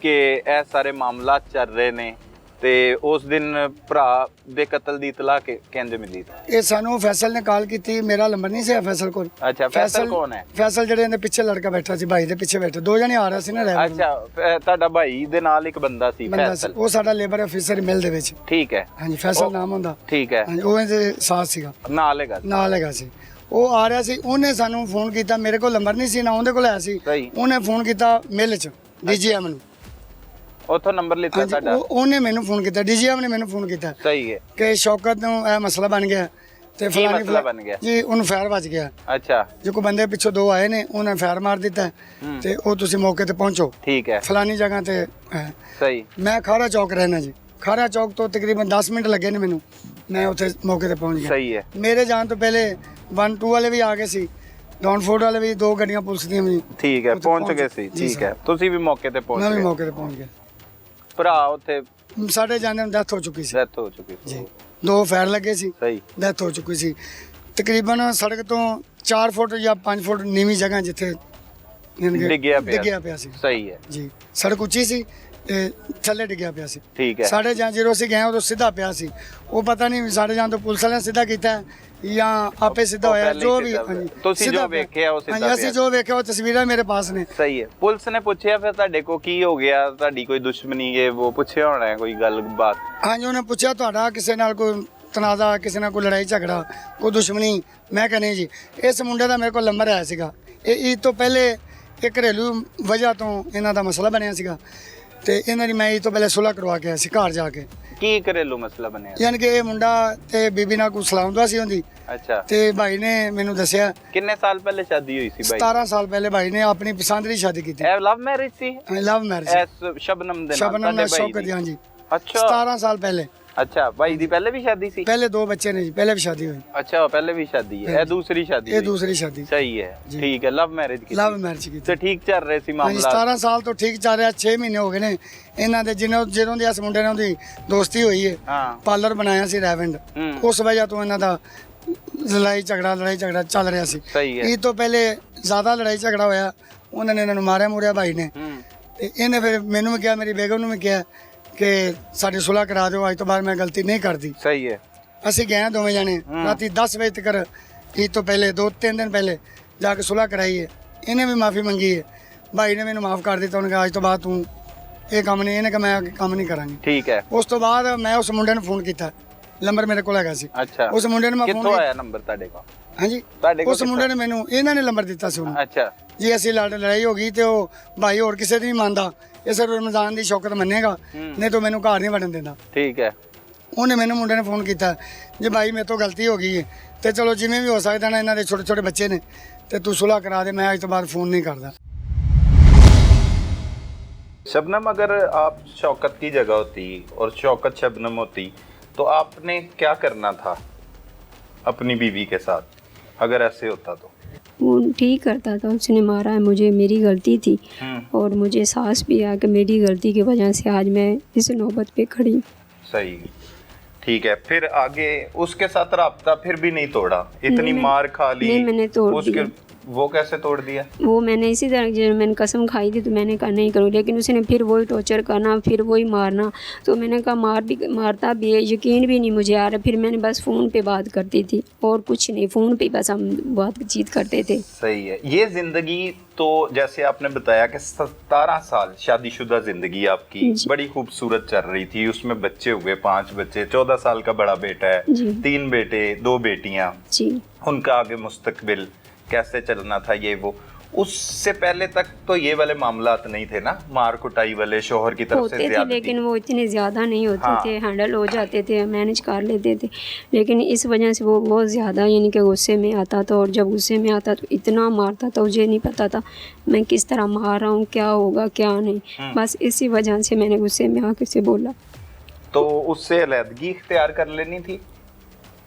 कि यह सारे मामला चल रहे ने ਤੇ ਉਸ ਦਿਨ ਭਰਾ ਦੇ ਕਤਲ ਦੀ ਇਤਲਾ ਕਿੰਜ ਮਿਲੀ? ਇਹ ਸਾਨੂੰ ਫੈਸਲ ਨੇ ਕਾਲ ਕੀਤੀ, ਮੇਰਾ ਨੰਬਰ ਨਹੀਂ ਸੀ ਫੈਸਲ ਕੋਲ। ਅੱਛਾ, ਫੈਸਲ ਕੌਣ ਹੈ? ਫੈਸਲ ਜਿਹੜੇ ਇਹਦੇ ਪਿੱਛੇ ਲੜਕਾ ਬੈਠਾ ਸੀ, ਭਾਈ ਦੇ ਪਿੱਛੇ ਬੈਠਾ, ਦੋ ਜਣੇ ਆ ਰਹੇ ਸੀ ਨਾ ਰਹਿ। ਅੱਛਾ, ਤੁਹਾਡਾ ਭਾਈ ਦੇ ਨਾਲ ਇੱਕ ਬੰਦਾ ਸੀ ਫੈਸਲ? ਉਹ ਸਾਡਾ ਲੇਬਰ ਅਫੀਸਰ ਮਿਲ ਦੇ ਵਿੱਚ। ਠੀਕ ਹੈ। ਹਾਂਜੀ, ਫੈਸਲ ਨਾਮ ਹੁੰਦਾ। ਠੀਕ ਹੈ। ਹਾਂਜੀ, ਉਹ ਇਹਦੇ ਸਾਥ ਸੀਗਾ, ਨਾਲ ਹੈਗਾ ਸੀ। ਉਹ ਆ ਰਿਹਾ ਸੀ, ਉਹਨੇ ਸਾਨੂੰ ਫੋਨ ਕੀਤਾ, ਮੇਰੇ ਕੋਲ ਨੰਬਰ ਨਹੀਂ ਸੀ ਨਾ ਉਹਦੇ ਕੋਲ ਆਇਆ ਸੀ। ਉਹਨੇ ਫੋਨ ਕੀਤਾ ਮਿਲ 'ਚ ਡੀਜੀਐਮ ਨੂੰ, ਉਥੋਂ ਨੰਬਰ ਲਿੱਤਾ ਤੁਹਾਡਾ? ਉਹਨੇ ਮੈਨੂੰ ਫੋਨ ਕੀਤਾ, ਡੀਜੀਐਮ ਨੇ ਮੈਨੂੰ ਫੋਨ ਕੀਤਾ। ਸਹੀ ਹੈ। ਕਿ ਸ਼ੌਕਤ ਨੂੰ ਇਹ ਮਸਲਾ ਬਣ ਗਿਆ ਤੇ ਫਲਾਣੀ ਮਸਲਾ ਬਣ ਗਿਆ ਜੀ, ਉਹਨੂੰ ਫਾਇਰ ਵੱਜ ਗਿਆ। ਅੱਛਾ। ਜੋ ਕੋ ਬੰਦੇ ਪਿੱਛੋਂ ਦੋ ਆਏ ਨੇ, ਉਹਨੇ ਫਾਇਰ ਮਾਰ ਦਿੱਤਾ ਤੇ ਉਹ ਤੁਸੀਂ ਮੌਕੇ ਤੇ ਪਹੁੰਚੋ। ਠੀਕ ਹੈ। ਫਲਾਣੀ ਜਗ੍ਹਾ ਤੇ। ਸਹੀ। ਮੈਂ ਖਾਰਾ ਚੌਕ ਰਹਿਣਾ ਜੀ, ਖਾਰਾ ਚੌਕ ਤੋਂ ਤਕਰੀਬਨ 10 ਮਿੰਟ ਲੱਗੇ ਨੇ ਮੈਨੂੰ मैं उत्थे मौके ते पहुंच गया। सही है। मेरे जान तो पहले 1-2 वाले भी आ गए सी, डॉनफोर्ड वाले भी 2 ਗੱਡੀਆਂ ਪੁਲਿਸ ਦੀਆਂ ਵੀ ਠੀਕ ਹੈ, ਉੱਥੇ ਪਹੁੰਚ ਗਏ ਸੀ। ਜੀ ਠੀਕ ਹੈ, ਤੁਸੀਂ ਵੀ ਮੌਕੇ ਤੇ ਪਹੁੰਚ ਮੈਂ ਵੀ ਗਏ। ਮੌਕੇ ਤੇ ਪਹੁੰਚ ਗਿਆ। ਭਰਾ ਉੱਥੇ ਸਾਡੇ ਜਾਂਦੇ ਨੂੰ ਡੈਥ ਹੋ ਚੁੱਕੀ ਸੀ ਡੈਥ ਹੋ ਚੁੱਕੀ ਸੀ। ਜੀ, 2 ਫਾਇਰ ਲੱਗੇ ਸੀ, ਸਹੀ। ਡੈਥ ਹੋ ਚੁੱਕੀ ਸੀ। ਤਕਰੀਬਨ ਸੜਕ ਤੋਂ 4 ਫੁੱਟ ਜਾਂ 5 ਫੁੱਟ ਨੀਵੀਂ ਜਗ੍ਹਾ ਜਿੱਥੇ ਯਾਨੀ ਕਿ ਡਿੱਗਿਆ ਪਿਆ ਸੀ। ਸਹੀ ਹੈ ਜੀ, ਸੜਕ ਉੱਚੀ ਸੀ ਤੇ ਥੱਲੇ ਡਿੱਗਿਆ ਪਿਆ ਸੀ। ਠੀਕ ਹੈ। ਸਾਡੇ ਜਾਂ ਜਦੋਂ ਅਸੀਂ ਗਏ ਉਦੋਂ ਸਿੱਧਾ ਪਿਆ ਸੀ। ਉਹ ਪਤਾ ਨਹੀਂ ਸਾਡੇ ਜਾਂ ਤੋਂ ਪੁਲਿਸ ਵਾਲਿਆਂ ਨੇ ਸਿੱਧਾ ਕੀਤਾ ਹੈ ਜਾਂ ਆਪੇ ਸਿੱਧਾ ਉਹ ਹੋਇਆ, ਪਹਿਲੇ ਜੋ ਹੀ ਵੀ। ਸਿੱਧਾ ਹੋਇਆ। ਹਾਂਜੀ, ਤੁਸੀਂ ਸਿੱਧਾ ਜੋ ਪਿਆ। ਵੇਖਿਆ ਉਹ ਸਿੱਧਾ ਹਾਂਜੀ, ਅਸੀਂ ਪਿਆ। ਜੋ ਵੇਖਿਆ ਉਹ ਤਸਵੀਰਾਂ ਮੇਰੇ ਪਾਸ ਨੇ। ਸਹੀ ਹੈ। ਪੁਲਿਸ ਨੇ ਪੁੱਛਿਆ ਫਿਰ ਤੁਹਾਡੇ ਕੋ ਕੀ ਹੋ ਗਿਆ, ਤੁਹਾਡੀ ਕੋਈ ਦੁਸ਼ਮਣੀ ਹੈ, ਉਹ ਪੁੱਛਿਆ ਹੋਣਾ ਹੈ ਕੋਈ ਗੱਲਬਾਤ? ਹਾਂਜੀ, ਉਹਨੇ ਪੁੱਛਿਆ ਤੁਹਾਡਾ ਕਿਸੇ ਨਾਲ ਕੋਈ ਤਨਾਜ਼ਾ, ਕਿਸੇ ਨਾਲ ਕੋਈ ਲੜਾਈ ਝਗੜਾ, ਕੋਈ ਦੁਸ਼ਮਣੀ? ਮੈਂ ਕਿਹਾ ਨਹੀਂ ਜੀ। ਇਸ ਮੁੰਡੇ ਦਾ ਮੇਰੇ ਕੋਲ ਨੰਬਰ ਆਇਆ ਸੀਗਾ। ਇਹ ਤੋਂ ਪਹਿਲੇ ਇੱਕ ਘਰੇਲੂ ਵਜ੍ਹਾ ਤੋਂ ਇਹਨਾਂ ਦਾ ਮਸਲਾ ਬਣਿਆ ਸੀਗਾ ਤੇ ਇਹਨਾਂ ਦੀ ਮੈਂ ਇਹ ਤੋਂ ਪਹਿਲੇ ਸੁਲ੍ਹਾ ਕਰਵਾ ਕੇ ਆਇਆ ਸੀ ਘਰ ਜਾ ਕੇ। ਕੀ ਘਰੇਲੂ ਮਸਲਾ ਬਣਿਆ? ਯਾਨੀ ਕਿ ਇਹ ਮੁੰਡਾ ਤੇ ਬੀਬੀ ਨਾਲ ਕੋਈ ਸਲਾਮ ਦੁਆ ਸੀ ਹੁੰਦੀ ਅੱਛਾ। ਤੇ ਭਾਈ ਨੇ ਮੈਨੂੰ ਦੱਸਿਆ ਕਿੰਨੇ ਸਾਲ ਪਹਿਲੇ ਸ਼ਾਦੀ ਹੋਈ ਸੀ ਬਾਈ? 17 ਸਾਲ ਪਹਿਲੇ ਭਾਈ ਨੇ ਆਪਣੀ ਪਸੰਦ ਦੀ ਸ਼ਾਦੀ ਕੀਤੀ। ਇਹ ਲਵ ਮੈਰਿਜ ਸੀ? Love marriage. ਐਸ ਸ਼ਬਨਮ ਦੇ ਨਾਲ ਸ਼ਬਨਮ ਨਾਲ ਤੁਹਾਡੇ ਬਾਈ ਸ਼ੌਕਤ ਦੀ? ਹਾਂਜੀ। ਅੱਛਾ। 17 ਸਾਲ ਪਹਿਲੇ। ਅੱਛਾ, ਬਾਈ ਦੀ ਪਹਿਲੇ ਵੀ ਸ਼ਾਦੀ ਸੀ? ਪਹਿਲੇ 2 ਬੱਚੇ ਨੇ ਜੀ, ਪਹਿਲੇ ਵੀ ਸ਼ਾਦੀ ਹੋਈ। ਅੱਛਾ, ਪਹਿਲੇ ਵੀ ਸ਼ਾਦੀ ਹੈ। ਇਹ ਦੂਸਰੀ ਸ਼ਾਦੀ ਇਹ ਹੋਈ? ਦੂਸਰੀ ਸ਼ਾਦੀ। ਸਹੀ ਹੈ। ਜੀ। ਠੀਕ ਹੈ, ਲਵ ਮੈਰਿਜ ਕੀਤੀ? ਲਵ ਮੈਰਿਜ ਕੀਤੀ। ਤੇ ਠੀਕ ਚੱਲ ਰਹੇ ਸੀ ਹਾਂਜੀ, ਮਾਮਲਾ? 17 ਸਾਲ ਤੋਂ ਠੀਕ ਚੱਲ ਰਿਹਾ। 6 ਮਹੀਨੇ ਹੋ ਗਏ ਨੇ ਇਹਨਾਂ ਦੇ ਜਦੋਂ ਦੀ ਇਸ ਮੁੰਡੇ ਨਾਲ ਉਹਦੀ ਦੋਸਤੀ ਹੋਈ ਹੈ। ਹਾਂ। ਪਾਰਲਰ ਬਣਾਇਆ ਸੀ ਰੈਵੈਂਡ, ਹੂੰ। ਉਸ ਵਜ੍ਹਾ ਤੋਂ ਇਹਨਾਂ ਦਾ ਲੜਾਈ ਝਗੜਾ ਚੱਲ ਰਿਹਾ ਸੀ। ਸਹੀ ਹੈ। ਇਹ ਤੋਂ ਪਹਿਲੇ ਜ਼ਿਆਦਾ ਲੜਾਈ ਝਗੜਾ ਹੋਇਆ, ਉਹਨਾਂ ਨੇ ਇਹਨਾਂ ਨੂੰ ਮਾਰਿਆ ਮੁਰਿਆ ਭਾਈ ਨੇ। ਹੂੰ। ਤੇ ਇਹਨੇ ਫਿਰ ਮੈਨੂੰ ਵੀ ਕਿਹਾ, ਮੇਰੀ ਬੇਗਮ ਨੂੰ ਵੀ ਕਿਹਾ ਕਿ ਸਾਡੀ ਸੁਲ੍ਹਾ ਕਰਾ ਦਿਓ, ਅੱਜ ਤੋਂ ਬਾਅਦ ਮੈਂ ਗਲਤੀ ਨਹੀਂ ਕਰਦੀ। ਸਹੀ ਹੈ। ਅਸੀਂ ਗਏ ਦੋਵੇਂ ਜਾਣੇ ਰਾਤੀ 10 ਵਜੇ ਤੱਕ, ਈਦ ਤੋਂ ਪਹਿਲੇ 2-3 ਦਿਨ ਪਹਿਲੇ ਜਾ ਕੇ ਸੁਲ੍ਹਾ ਕਰਾਈ ਹੈ। ਇਹਨੇ ਵੀ ਮਾਫੀ ਮੰਗੀ ਹੈ, ਭਾਈ ਨੇ ਮੈਨੂੰ ਮਾਫ ਕਰ ਦਿੱਤਾ। ਉਹਨੇ ਕਿਹਾ ਅੱਜ ਤੋਂ ਬਾਅਦ ਤੂੰ ਇਹ ਕੰਮ ਨਹੀਂ, ਇਹਨੇ ਕਿਹਾ ਮੈਂ ਅੱਗੇ ਕੰਮ ਨਹੀਂ ਕਰਾਂਗੀ। ਠੀਕ ਹੈ। ਉਸ ਤੋਂ ਬਾਅਦ ਮੈਂ ਉਸ ਮੁੰਡੇ ਨੂੰ ਫੋਨ ਕੀਤਾ, ਨੰਬਰ ਮੇਰੇ ਕੋਲ ਹੈਗਾ ਸੀ। ਅੱਛਾ। ਉਸ ਮੁੰਡੇ ਨੂੰ ਮੈਂ ਕਿੱਥੋਂ ਆਇਆ ਨੰਬਰ ਤੁਹਾਡੇ ਕੋਲ? ਹਾਂਜੀ, ਤੁਹਾਡੇ ਕੋਲ ਉਸ ਮੁੰਡੇ ਨੇ ਮੈਨੂੰ, ਇਹਨਾਂ ਨੇ ਨੰਬਰ ਦਿੱਤਾ ਸੀ ਉਹਨੂੰ। ਅੱਛਾ ਜੀ, ਅਸੀਂ ਲੜਾਈ ਹੋ ਗਈ ਤੇ ਉਹ ਭਾਈ ਹੋਰ ਕਿਸੇ ਦੀ ਨਹੀਂ ਮੰਨਦਾ, ਇਸ ਰਮਜ਼ਾਨ ਦੀ ਸ਼ੌਕਤ ਮੰਨੇਗਾ, ਨਹੀਂ ਤਾਂ ਮੈਨੂੰ ਘਰ ਨਹੀਂ ਵੜਨ ਦਿੰਦਾ। ਠੀਕ ਹੈ। ਉਹਨੇ ਮੈਨੂੰ ਮੁੰਡੇ ਨੇ ਫੋਨ ਕੀਤਾ, ਜੇ ਭਾਈ ਮੇਰੇ ਤੋਂ ਗਲਤੀ ਹੋ ਗਈ ਹੈ ਤੇ ਚਲੋ ਜਿਵੇਂ ਵੀ ਹੋ ਸਕਦਾ ਨਾ, ਇਹਨਾਂ ਦੇ ਛੋਟੇ ਛੋਟੇ ਬੱਚੇ ਨੇ ਤੇ ਤੂੰ ਸੁਲ੍ਹਾ ਕਰਾ ਦੇ, ਮੈਂ ਅੱਜ ਤੋਂ ਬਾਅਦ ਫੋਨ ਨਹੀਂ ਕਰਦਾ। शबनम, अगर आप शौकत की जगह होती और शौकत शबनम होती तो आपने क्या करना था अपनी बीवी के साथ, अगर ऐसे होता तो? वो ठीक करता था, उसने मारा है मुझे, मेरी गलती थी और मुझे एहसास भी आया कि मेरी गलती की वजह से आज मैं इस नौबत पे खड़ी हूँ। सही, ठीक है। फिर आगे उसके साथ राब्ता फिर भी नहीं तोड़ा? इतनी मार खा ली? नहीं, मैंने तोड़ उसके दिया। वो कैसे तोड़ दिया? वो मैंने इसी तरह जब मैंने कसम खाई थी तो मैंने कहा नहीं करूँ, लेकिन उसने फिर वही टॉर्चर करना, फिर वही मारना। तो मैंने कहा मारता भी है, यकीन भी नहीं मुझे आ रहा। फिर मैंने बस फ़ोन पे बात करती थी और कुछ नहीं, फ़ोन पे बस हम बातचीत करते थे। सही है। ये ज़िंदगी तो जैसे आपने बताया कि 17 साल शादीशुदा ज़िंदगी आपकी बड़ी खूबसूरत चल रही थी, उसमें बच्चे हुए 5 बच्चे, 14 साल का बड़ा बेटा है, 3 बेटे 2 बेटियाँ जी, उनका आगे मुस्तकबिल कैसे चलना था, ये वो। उससे पहले तक तो ये वाले मामलात नहीं थे ना, मार कुटाई वाले, शोहर की तरफ से होते थे, लेकिन वो इतने ज़्यादा नहीं होते थे, हैंडल हो जाते थे, मैनेज कर लेते थे। लेकिन इस वजह से वो बहुत ज़्यादा यानी कि गुस्से में आता था, और जब गुस्से में आता तो इतना मारता था, मुझे नहीं पता था मैं किस तरह मार रहा हूँ, क्या होगा क्या नहीं। बस इसी वजह से मैंने गुस्से में आके से बोला। तो उससे अलहदगी इख्तियार कर लेनी थी?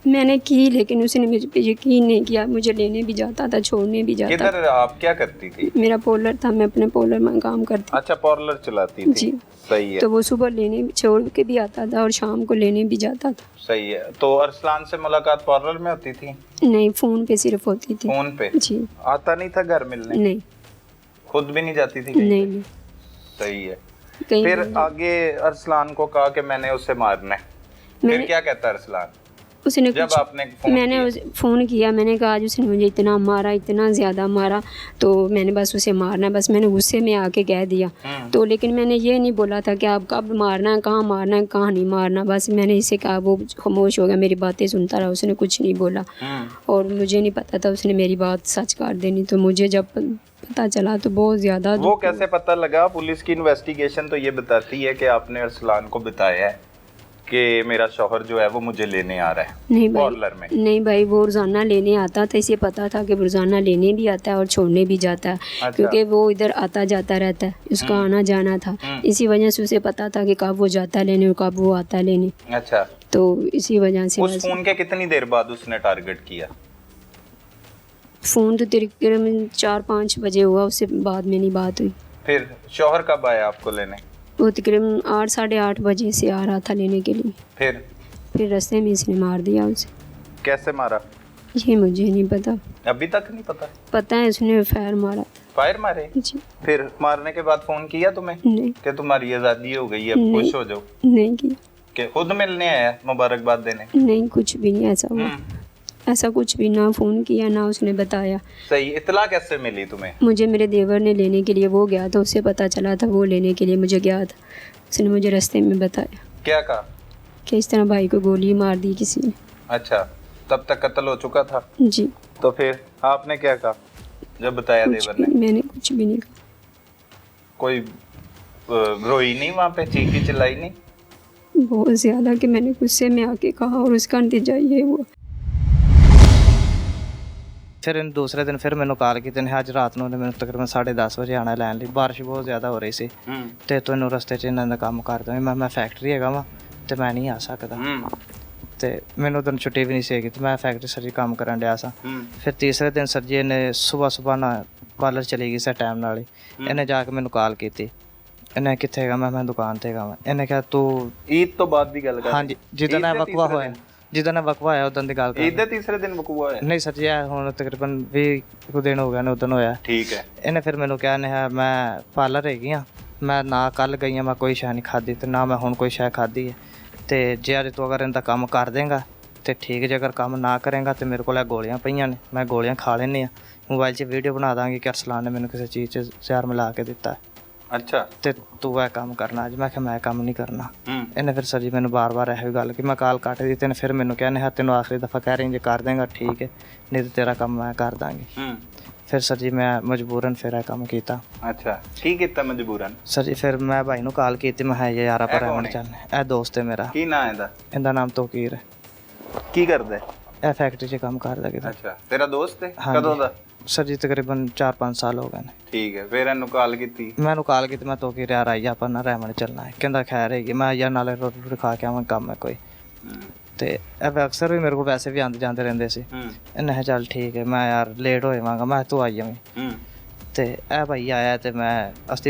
मैंने की, लेकिन उसने मुझ पे यकीन नहीं किया, मुझे लेने भी जाता था, छोड़ने भी जाता था। किधर आप क्या करती थी? मेरा पार्लर था, मैं अपने पार्लर में काम करती। अच्छा, पार्लर चलाती थी? जी। सही है। तो वो सुबह लेने छोड़ के भी आता था और शाम को लेने भी जाता था। सही है। तो अरसलान से मुलाकात पार्लर में होती थी? नहीं, फ़ोन पे सिर्फ होती थी। फ़ोन पे? जी। आता नहीं था घर मिलने? नहीं। खुद भी नहीं जाती थी? नहीं। सही है। फिर आगे अरसलान को कहा कि मैंने उसे मारना है, फिर क्या कहता है अरसलान? उसने जब आपने मैंने फ़ोन किया, मैंने कहा आज उसने मुझे इतना मारा, इतना ज़्यादा मारा, तो मैंने बस उसे मारना, बस मैंने गुस्से में आके कह दिया। तो लेकिन मैंने ये नहीं बोला था कि आप कब मारना है, कहाँ मारना है, कहाँ नहीं मारना। बस मैंने इसे कहा, वो खामोश हो गया, मेरी बातें सुनता रहा, उसने कुछ नहीं बोला। और मुझे नहीं पता था उसने मेरी बात सच कर देनी। तो मुझे जब पता चला तो बहुत ज़्यादा। वो कैसे पता लगा? पुलिस की इन्वेस्टिगेशन तो ये बताती है कि आपने अरसलान को बताया है कि मेरा शौहर जो है वो मुझे लेने आ रहा है नहीं पार्लर में? भाई, नहीं भाई, वो रोज़ाना लेने आता था, इसे पता था कि रोज़ाना लेने भी आता है और छोड़ने भी जाता है। अच्छा। क्योंकि वो इधर आता जाता रहता है, उसका आना जाना था, इसी वजह से उसे पता था कि कब वो जाता है लेने और कब वो आता है लेने, अच्छा, तो इसी वजह से उस फोन के कितनी देर बाद उसने टारगेट किया? फ़ोन तो तकरीबन 4-5 बजे हुआ, उससे बाद में नहीं बात हुई। फिर शौहर कब आया आपको लेने? वो तकरीबन 8 साढ़े 8 बजे से आ रहा था लेने के लिए। फिर रास्ते में इसने मार दिया उसे। कैसे मारा? ये मुझे नहीं पता, अभी तक नहीं पता। पता है उसने फायर मारा था। फायर मारे? जी फिर मारने के बाद फोन किया तुम्हें नहीं, कि तुम्हारी आजादी हो गई है, नहीं। खुश हो जाओ? नहीं किया, कि खुद मिलने आया मुबारकबाद देने? नहीं, कुछ भी नहीं ऐसा हुआ, ऐसा कुछ भी, ना फ़ोन किया ना उसने बताया। सही, इतला कैसे मिली तुम्हें? मुझे मेरे देवर ने लेने के लिए, वो गया था, उससे पता चला था, वो लेने के लिए मुझे गया था, उसने मुझे रास्ते में बताया क्या कहा? कि इस तरह भाई को गोली मार दी किसी ने। अच्छा, तब तक कत्ल हो चुका था? जी, तो फिर आपने क्या कहा जब बताया कुछ देवर भी ने? मैंने कुछ भी नहीं कहा। कोई रोई नहीं वहाँ पे, चीखी चिल्लाई नहीं? बहुत ज़्यादा, कि मैंने गुस्से में आके कहा और उसका नतीजा ये हुआ। ਫਿਰ ਇਹਨੂੰ ਦੂਸਰੇ ਦਿਨ ਫਿਰ ਮੈਨੂੰ ਕਾਲ ਕੀਤੀ ਨੇ, ਅੱਜ ਰਾਤ ਨੂੰ ਉਹਨੇ ਮੈਨੂੰ ਤਕਰੀਬਨ 10:30 ਵਜੇ ਆਉਣਾ ਲੈਣ ਲਈ। ਬਾਰਿਸ਼ ਬਹੁਤ ਜ਼ਿਆਦਾ ਹੋ ਰਹੀ ਸੀ ਤੇ ਤੈਨੂੰ ਰਸਤੇ 'ਚ ਇਹਨਾਂ ਦਾ ਕੰਮ ਕਰਦਾ ਮੈਂ ਫੈਕਟਰੀ ਹੈਗਾ ਵਾਂ ਤੇ ਮੈਂ ਨਹੀਂ ਆ ਸਕਦਾ ਤੇ ਮੈਨੂੰ ਉਦੋਂ ਛੁੱਟੀ ਵੀ ਨਹੀਂ ਸੀ ਹੈਗੀ ਤੇ ਮੈਂ ਫੈਕਟਰੀ ਸਰ ਜੀ ਕੰਮ ਕਰਨ ਡਿਆ ਸਾਂ। ਫਿਰ ਤੀਸਰੇ ਦਿਨ ਸਰ ਜੀ ਇਹਨੇ ਸੁਬਾਹ ਨਾ ਪਾਰਲਰ ਚਲੀ ਗਈ ਸੀ ਟਾਈਮ ਨਾਲ ਹੀ, ਇਹਨੇ ਜਾ ਕੇ ਮੈਨੂੰ ਕਾਲ ਕੀਤੀ। ਇਹਨੇ ਕਿੱਥੇ ਹੈਗਾ? ਮੈਂ ਦੁਕਾਨ ਤੇ ਹੈਗਾ ਵਾਂ। ਇਹਨੇ ਕਿਹਾ ਤੂੰ ਈਦ ਤੋਂ ਬਾਅਦ ਦੀ ਗੱਲ ਕਰ? ਹਾਂਜੀ, ਜਿੱਦਾਂ ਦਾ ਵਕਵਾ ਹੋਇਆ, ਜਿੱਦਾਂ ਦਾ ਵਕਵਾ ਹੋਇਆ ਉਦੋਂ ਦੀ ਗੱਲ ਕਰ। ਈਦ ਦੇ ਤੀਸਰੇ ਦਿਨ ਵਕੂਆ ਹੋਇਆ? ਨਹੀਂ ਸਰ ਜੀ, ਇਹ ਹੁਣ ਤਕਰੀਬਨ 20 ਕੁ ਦਿਨ ਹੋ ਗਏ ਨੇ ਉਦੋਂ ਹੋਇਆ। ਠੀਕ ਹੈ। ਇਹਨੇ ਫਿਰ ਮੈਨੂੰ ਕਿਹਾ ਨੇ ਮੈਂ ਪਾਰਲਰ ਹੈਗੀ ਆ, ਮੈਂ ਨਾ ਕੱਲ ਗਈ ਆ, ਮੈਂ ਕੋਈ ਸ਼ੈ ਨਹੀਂ ਖਾਧੀ ਤੇ ਨਾ ਮੈਂ ਹੁਣ ਕੋਈ ਸ਼ੈ ਖਾਧੀ ਹੈ ਤੇ ਜੇ ਅੱਜ ਤੂੰ ਅਗਰ ਇਹਦਾ ਕੰਮ ਕਰ ਦੇਂਗਾ ਤੇ ਠੀਕ, ਜੇ ਅਗਰ ਕੰਮ ਨਾ ਕਰੇਗਾ ਤੇ ਮੇਰੇ ਕੋਲ ਇਹ ਗੋਲੀਆਂ ਪਈਆਂ ਨੇ, ਮੈਂ ਗੋਲੀਆਂ ਖਾ ਲੈਂਦੀ ਆ, ਮੋਬਾਈਲ 'ਚ ਵੀਡੀਓ ਬਣਾ ਦਾਂਗੀ ਕਿ ਅਰਸਲਾਨ ਨੇ ਮੈਨੂੰ ਕਿਸੇ ਚੀਜ਼ 'ਚ ਜ਼ਹਿਰ ਮਿਲਾ ਕੇ ਦਿੱਤਾ ਅੱਛਾ ਤੇ ਤੂੰ ਇਹ ਕੰਮ ਕਰਨਾ। ਅੱਜ ਮੈਂ ਕਿਹਾ ਮੈਂ ਕੰਮ ਨਹੀਂ ਕਰਨਾ। ਇਹਨੇ ਫਿਰ ਸਰ ਜੀ ਮੈਨੂੰ ਬਾਰ-ਬਾਰ ਇਹੋ ਗੱਲ ਕਿ ਮੈਂ ਕਾਲ ਕੱਟ ਦਿੱਤੀ ਨੇ। ਫਿਰ ਮੈਨੂੰ ਕਹਿੰਦੇ ਤੈਨੂੰ ਆਖਰੀ ਦਫਾ ਕਹਿ ਰਹੀ ਜੇ ਕਰ ਦੇਂਗਾ ਠੀਕ ਹੈ, ਨਹੀਂ ਤਾਂ ਤੇਰਾ ਕੰਮ ਮੈਂ ਕਰ ਦਾਂਗੀ। ਫਿਰ ਸਰ ਜੀ ਮੈਂ ਮਜਬੂਰਨ ਫਿਰ ਇਹ ਕੰਮ ਕੀਤਾ। ਅੱਛਾ, ਕੀ ਕੀਤਾ ਮਜਬੂਰਨ? ਸਰ ਜੀ ਫਿਰ ਮੈਂ ਭਾਈ ਨੂੰ ਕਾਲ ਕੀਤੀ, ਮੈਂ ਹੈ ਯਾਰ ਆਪਾਂ ਰਹਿਣ ਚੱਲਨੇ। ਇਹ ਦੋਸਤ ਹੈ ਮੇਰਾ। ਕੀ ਨਾਂ ਇਹਦਾ? ਇਹਦਾ ਨਾਮ ਤੋਕੀਰ ਹੈ। ਕੀ ਕਰਦਾ? ਇਹ ਫੈਕਟਰੀ 'ਚ ਕੰਮ ਕਰਦਾ ਕਿਤੇ। ਅੱਛਾ, ਤੇਰਾ ਦੋਸਤ ਹੈ? ਹਾਂਜੀ। ਕਦੋਂ ਦਾ? ਸਰ ਜੀ ਤਕਰੀਬਨ 4-5 ਸਾਲ ਹੋ ਗਏ ਨੇ। ਠੀਕ ਹੈ। ਫਿਰ ਇਹਨੂੰ ਕਾਲ ਕੀਤੀ? ਮੈਨੂੰ ਕਾਲ ਕੀਤੀ, ਮੈਂ ਤੋਕੀਰ ਯਾਰ ਆਈ ਆਪਾਂ ਨਾ ਰਹਿਣ ਚੱਲਣਾ ਹੈ। ਕਹਿੰਦਾ ਖੈਰ ਹੈਗੀ। ਮੈਂ ਯਾਰ ਨਾਲੇ ਰੋਟੀ ਰੋਟੀ ਖਾ ਕੇ ਆਵਾਂ, ਕੰਮ ਹੈ ਕੋਈ। ਤੇ ਇਹ ਅਕਸਰ ਵੀ ਮੇਰੇ ਕੋਲ ਵੈਸੇ ਵੀ ਆਉਂਦੇ ਜਾਂਦੇ ਰਹਿੰਦੇ ਸੀ। ਇਹਨੇ ਕਿਹਾ ਚੱਲ ਠੀਕ ਹੈ, ਮੈਂ ਯਾਰ ਲੇਟ ਹੋ ਜਾਵਾਂਗਾ, ਮੈਂ ਤੂੰ ਆਈ ਜਾਵੀਂ। ਤੇ ਇਹ ਭਾਈ ਆਇਆ ਤੇ ਮੈਂ